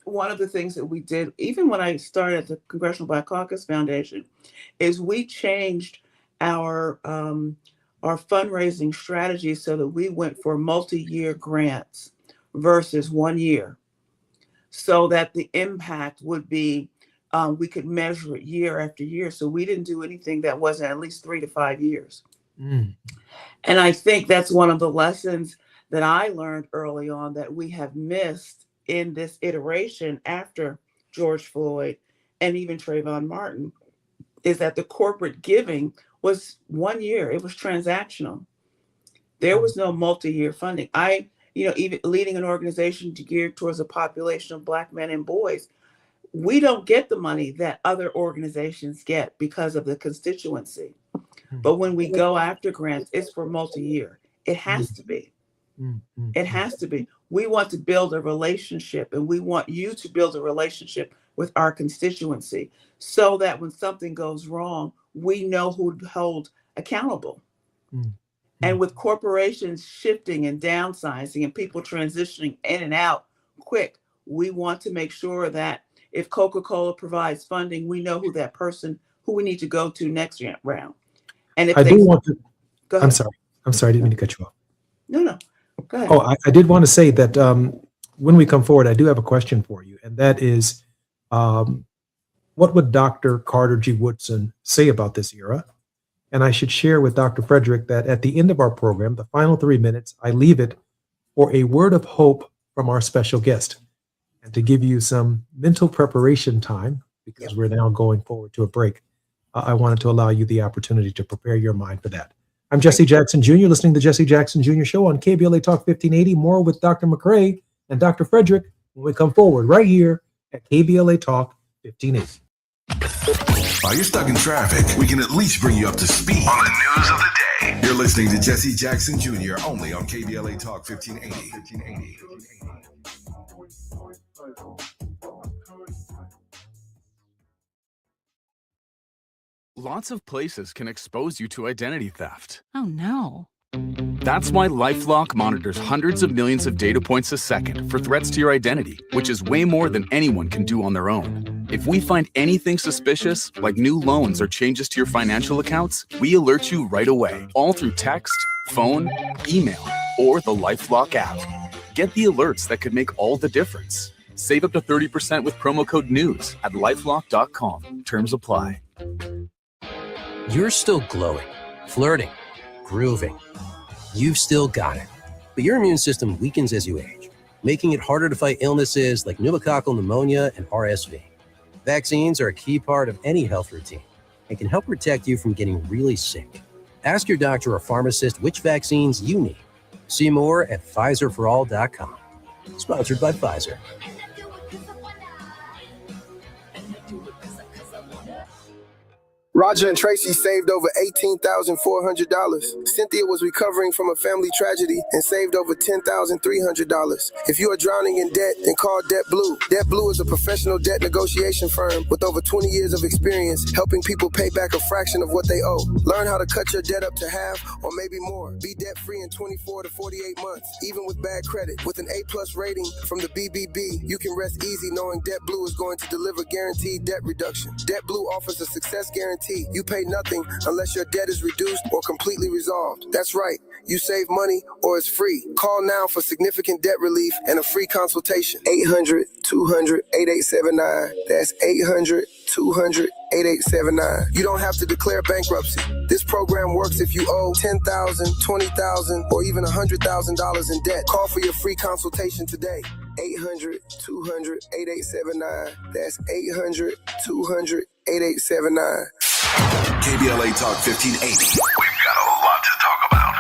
one of the things that we did, even when I started at the Congressional Black Caucus Foundation, is we changed our fundraising strategy so that we went for multi-year grants versus 1 year, so that the impact would be we could measure it year after year. So we didn't do anything that wasn't at least 3 to 5 years. And I think that's one of the lessons that I learned early on that we have missed in this iteration after George Floyd and even Trayvon Martin, is that the corporate giving was 1 year. It was transactional. There was no multi-year funding. Even leading an organization geared towards a population of Black men and boys, we don't get the money that other organizations get because of the constituency. But when we go after grants, it's for multi-year. It has to be. It has to be. We want to build a relationship, and we want you to build a relationship with our constituency so that when something goes wrong, we know who to hold accountable. And with corporations shifting and downsizing and people transitioning in and out quick, we want to make sure that if Coca-Cola provides funding, we know who we need to go to next round. And if I'm sorry, I didn't mean to cut you off. No, go ahead. Oh, I did want to say that when we come forward, I do have a question for you, and that is, what would Dr. Carter G. Woodson say about this era? And I should share with Dr. Frederick that at the end of our program, the final 3 minutes, I leave it for a word of hope from our special guest, and to give you some mental preparation time, because we're now going forward to a break. I wanted to allow you the opportunity to prepare your mind for that. I'm Jesse Jackson Jr., listening to the Jesse Jackson Jr. Show on KBLA Talk 1580. More with Dr. McCray and Dr. Frederick when we come forward right here at KBLA Talk 1580. While you're stuck in traffic, we can at least bring you up to speed on the news of the day. You're listening to Jesse Jackson Jr. only on KBLA Talk 1580. Lots of places can expose you to identity theft. Oh no. That's why LifeLock monitors hundreds of millions of data points a second for threats to your identity, which is way more than anyone can do on their own. If we find anything suspicious, like new loans or changes to your financial accounts, we alert you right away, all through text, phone, email, or the LifeLock app. Get the alerts that could make all the difference. Save up to 30% with promo code NEWS at lifelock.com. Terms apply. You're still glowing, flirting, grooving. You've still got it. But your immune system weakens as you age, making it harder to fight illnesses like pneumococcal pneumonia and RSV. Vaccines are a key part of any health routine and can help protect you from getting really sick. Ask your doctor or pharmacist which vaccines you need. See more at PfizerForAll.com. Sponsored by Pfizer. Roger and Tracy saved over $18,400. Cynthia was recovering from a family tragedy and saved over $10,300. If you are drowning in debt, then call Debt Blue. Debt Blue is a professional debt negotiation firm with over 20 years of experience helping people pay back a fraction of what they owe. Learn how to cut your debt up to half or maybe more. Be debt-free in 24 to 48 months, even with bad credit. With an A+ rating from the BBB, you can rest easy knowing Debt Blue is going to deliver guaranteed debt reduction. Debt Blue offers a success guarantee. You pay nothing unless your debt is reduced or completely resolved. That's right. You save money or it's free. Call now for significant debt relief and a free consultation. 800-200-8879. That's 800-200-8879. You don't have to declare bankruptcy. This program works if you owe $10,000, $20,000, or even $100,000 in debt. Call for your free consultation today. 800-200-8879. That's 800-200-8879. KBLA Talk 1580. We've got a lot to talk about.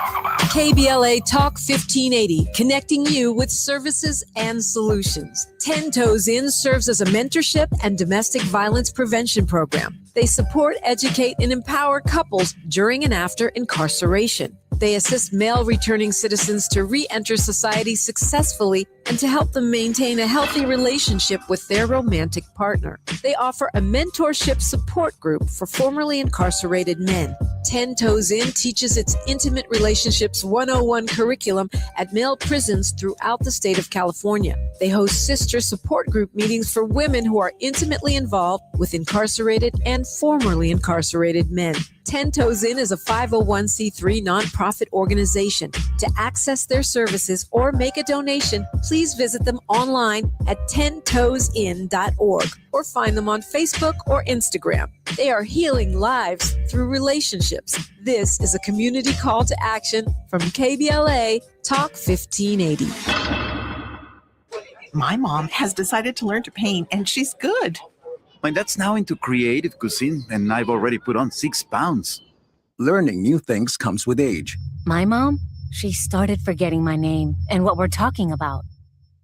KBLA Talk 1580, connecting you with services and solutions. 10 Toes In serves as a mentorship and domestic violence prevention program. They support, educate, and empower couples during and after incarceration. They assist male returning citizens to re-enter society successfully and to help them maintain a healthy relationship with their romantic partner. They offer a mentorship support group for formerly incarcerated men. 10 Toes In teaches its Intimate Relationships 101 curriculum at male prisons throughout the state of California. They host sister support group meetings for women who are intimately involved with incarcerated and formerly incarcerated men. 10 Toes In is a 501c3 nonprofit organization. To access their services or make a donation, please visit them online at 10toesin.org or find them on Facebook or Instagram. They are healing lives through relationships. This is a community call to action from KBLA Talk 1580. My mom has decided to learn to paint, and she's good. My dad's now into creative cuisine, and I've already put on 6 pounds. Learning new things comes with age. My mom, she started forgetting my name and what we're talking about.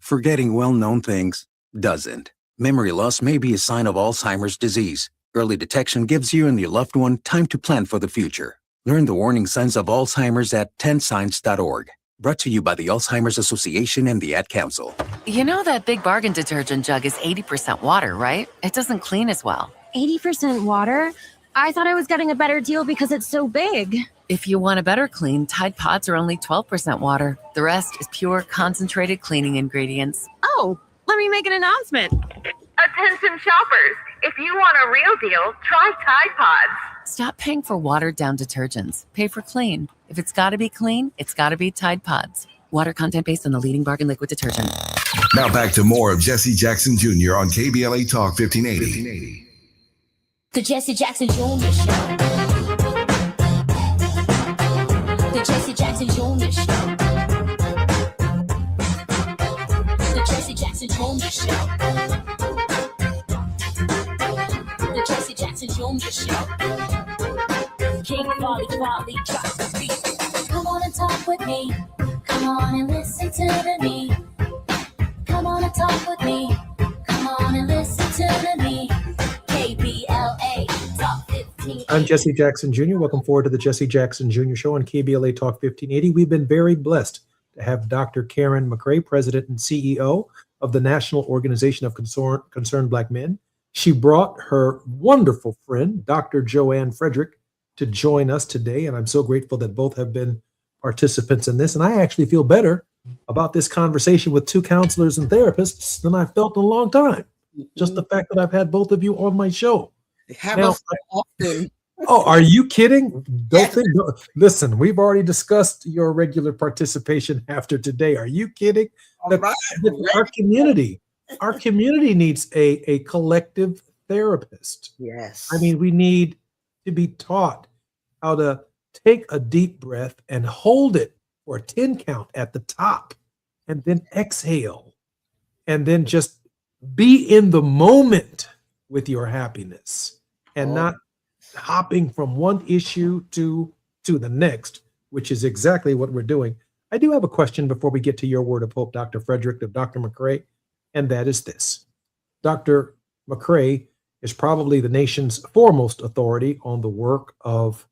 Forgetting well-known things doesn't. Memory loss may be a sign of Alzheimer's disease. Early detection gives you and your loved one time to plan for the future. Learn the warning signs of Alzheimer's at 10signs.org. Brought to you by the Alzheimer's Association and the Ad Council. You know that Big Bargain detergent jug is 80% water, right? It doesn't clean as well. 80% water? I thought I was getting a better deal because it's so big. If you want a better clean, Tide Pods are only 12% water. The rest is pure, concentrated cleaning ingredients. Oh, let me make an announcement. Attention shoppers, if you want a real deal, try Tide Pods. Stop paying for watered-down detergents. Pay for clean. If it's got to be clean, it's got to be Tide Pods. Water content based on the leading bargain liquid detergent. Now back to more of Jesse Jackson Jr. on KBLA Talk 1580. The Jesse Jackson Jr. Show. The Jesse Jackson Jr. Show. The Jesse Jackson Jr. Show. The Jesse Jackson Jr. Show. King Volley drops the beat. Come on and talk with me. Come on and listen to me. Come on and talk with me. Come on and listen to me. KBLA Talk 1580. I'm Jesse Jackson Jr. Welcome forward to the Jesse Jackson Jr. Show on KBLA Talk 1580. We've been very blessed to have Dr. Karen McCray, President and CEO of the National Organization of Concerned Black Men. She brought her wonderful friend, Dr. Joanne Frederick, to join us today, and I'm so grateful that both have been participants in this. And I actually feel better about this conversation with two counselors and therapists than I've felt in a long time. Just the fact that I've had both of you on my show. Have Now, us often. Oh, are you kidding? Listen, we've already discussed your regular participation after today. Are you kidding? Our community needs a collective therapist. Yes. I mean, we need to be taught how to take a deep breath and hold it for a 10 count at the top, and then exhale, and then just be in the moment with your happiness and not hopping from one issue to the next, which is exactly what we're doing. I do have a question before we get to your word of hope, Dr. Frederick, of Dr. McCray, and that is this. Dr. McCray is probably the nation's foremost authority on the work of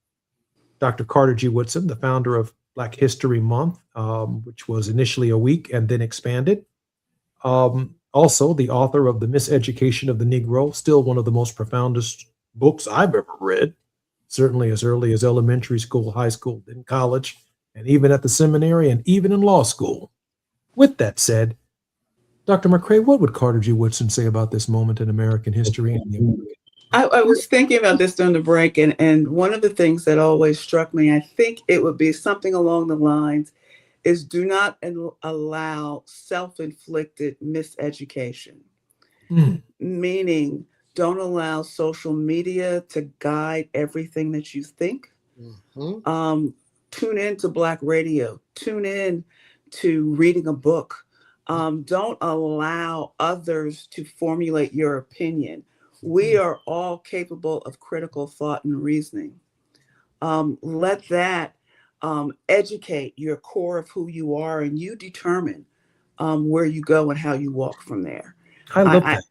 Dr. Carter G. Woodson, the founder of Black History Month, which was initially a week and then expanded. Also, the author of The Miseducation of the Negro, still one of the most profoundest books I've ever read, certainly as early as elementary school, high school, then college, and even at the seminary, and even in law school. With that said, Dr. McCray, what would Carter G. Woodson say about this moment in American history? I was thinking about this during the break, and one of the things that always struck me, I think it would be something along the lines, is do not allow self-inflicted miseducation. Meaning, don't allow social media to guide everything that you think. Tune in to Black radio. Tune in to reading a book. Don't allow others to formulate your opinion. We are all capable of critical thought and reasoning. Let that educate your core of who you are, and you determine where you go and how you walk from there. I love that.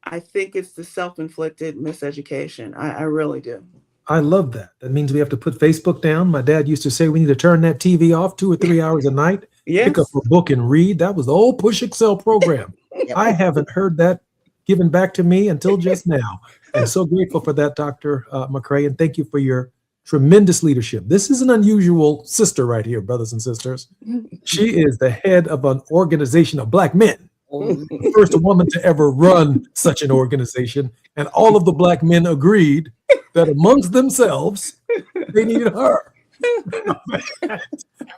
I think it's the self-inflicted miseducation. I really do. I love that. That means we have to put Facebook down. My dad used to say we need to turn that TV off 2 or 3 hours a night, pick up a book and read. That was the old Push Excel program. I haven't heard that given back to me until just now. I'm so grateful for that, Dr. McCray, and thank you for your tremendous leadership. This is an unusual sister right here, brothers and sisters. She is the head of an organization of Black men. The first woman to ever run such an organization, and all of the Black men agreed that amongst themselves They needed her.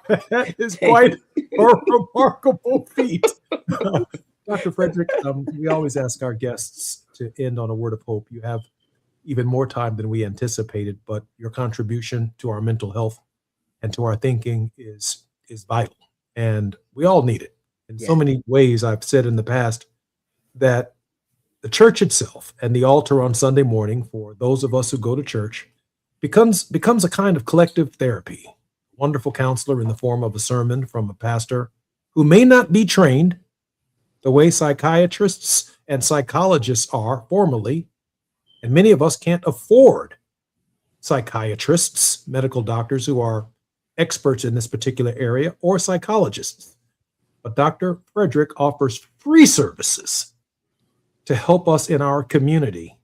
That is quite a remarkable feat. Dr. Frederick, we always ask our guests to end on a word of hope. You have even more time than we anticipated, but your contribution to our mental health and to our thinking is vital, and we all need it. In so many ways, I've said in the past that the church itself and the altar on Sunday morning for those of us who go to church becomes a kind of collective therapy. Wonderful counselor in the form of a sermon from a pastor who may not be trained the way psychiatrists and psychologists are formally, and many of us can't afford psychiatrists, medical doctors who are experts in this particular area, or psychologists. But Dr. Frederick offers free services to help us in our community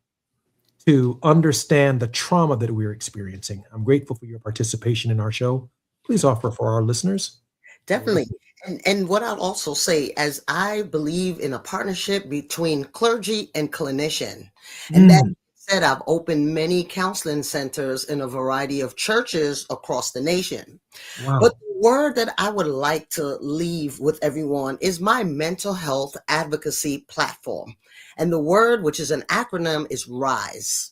to understand the trauma that we're experiencing. I'm grateful for your participation in our show. Please offer for our listeners. Definitely. And what I'll also say, as I believe in a partnership between clergy and clinician, and that said, I've opened many counseling centers in a variety of churches across the nation. Wow. But the word that I would like to leave with everyone is my mental health advocacy platform. And the word, which is an acronym, is RISE.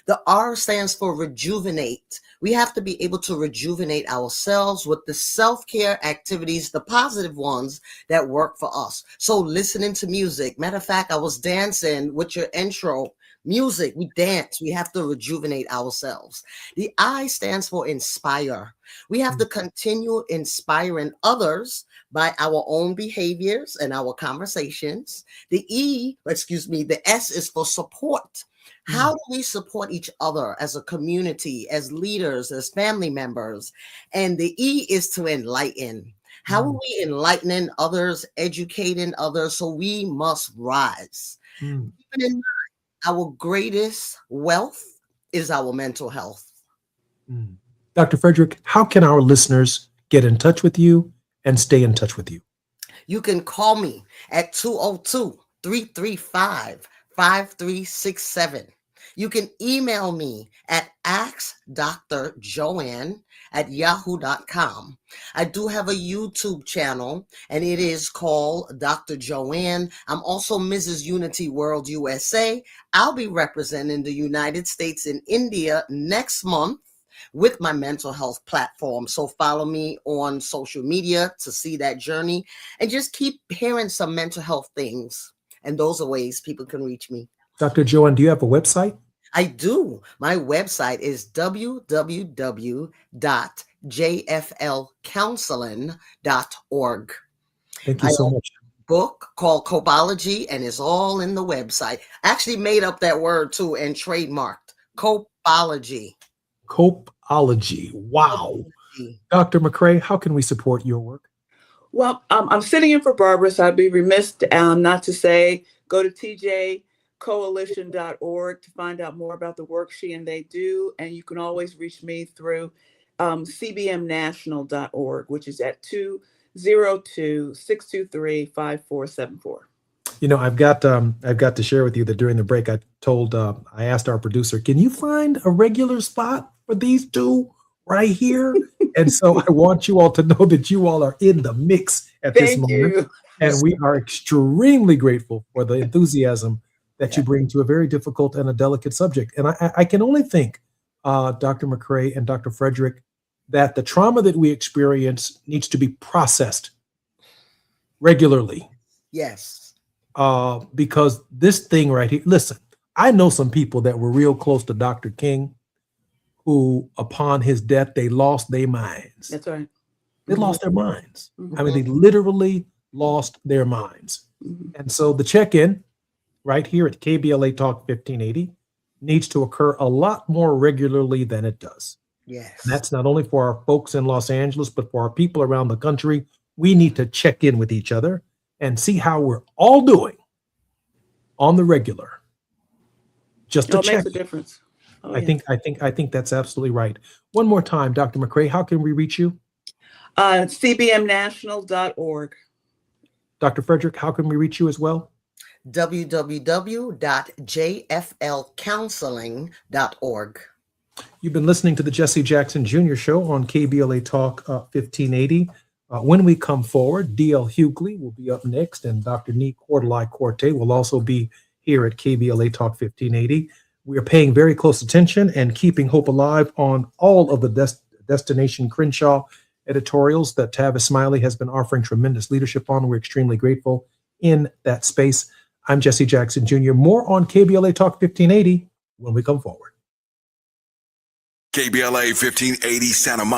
The R stands for rejuvenate. We have to be able to rejuvenate ourselves with the self-care activities, the positive ones that work for us. So listening to music. Matter of fact, I was dancing with your intro music. We dance. We have to rejuvenate ourselves. The I stands for inspire. We have to continue inspiring others by our own behaviors and our conversations. The S is for support. How do we support each other as a community, as leaders, as family members? And the E is to enlighten. How are we enlightening others, educating others? So we must rise. Keeping in mind, our greatest wealth is our mental health. Dr. Frederick, how can our listeners get in touch with you and stay in touch with you? You can call me at 202-335-5367. You can email me at askdrjoanne@yahoo.com. I do have a YouTube channel, and it is called Dr. Joanne. I'm also Mrs. Unity World USA. I'll be representing the United States and India next month with my mental health platform. So follow me on social media to see that journey, and just keep hearing some mental health things. And those are ways people can reach me. Dr. Joanne, do you have a website? I do. My website is www.jflcounseling.org. Thank you so much. Book called Copology, and it's all in the website. I actually made up that word too and trademarked Copology. Copology. Wow. Dr. McCray, how can we support your work? Well, I'm sitting in for Barbara, so I'd be remiss not to say go to tjcoalition.org to find out more about the work she and they do. And you can always reach me through cbmnational.org, which is at 202-623-5474. You know, I've got to share with you that during the break, I asked our producer, can you find a regular spot for these two right here? And so I want you all to know that you all are in the mix at this moment. And we are extremely grateful for the enthusiasm that you bring to a very difficult and a delicate subject. And I can only think, Dr. McCray and Dr. Frederick, that the trauma that we experience needs to be processed regularly. Yes. Because this thing right here, listen, I know some people that were real close to Dr. King who, upon his death, they lost their minds. That's right. They lost their minds. I mean, they literally lost their minds. And so the check-in right here at KBLA Talk 1580 needs to occur a lot more regularly than it does. Yes. And that's not only for our folks in Los Angeles, but for our people around the country. We need to check in with each other and see how we're all doing on the regular. Just to check. It makes a difference. I think that's absolutely right. One more time, Dr. McCray, how can we reach you? cbmnational.org. Dr. Frederick, how can we reach you as well? www.jflcounseling.org. You've been listening to the Jesse Jackson Jr. Show on KBLA Talk 1580. When we come forward, D.L. Hughley will be up next, and Dr. Nee Cordelai-Corte will also be here at KBLA Talk 1580. We are paying very close attention and keeping hope alive on all of the Destination Crenshaw editorials that Tavis Smiley has been offering tremendous leadership on. We're extremely grateful in that space. I'm Jesse Jackson Jr. More on KBLA Talk 1580 when we come forward. KBLA 1580 Santa Monica.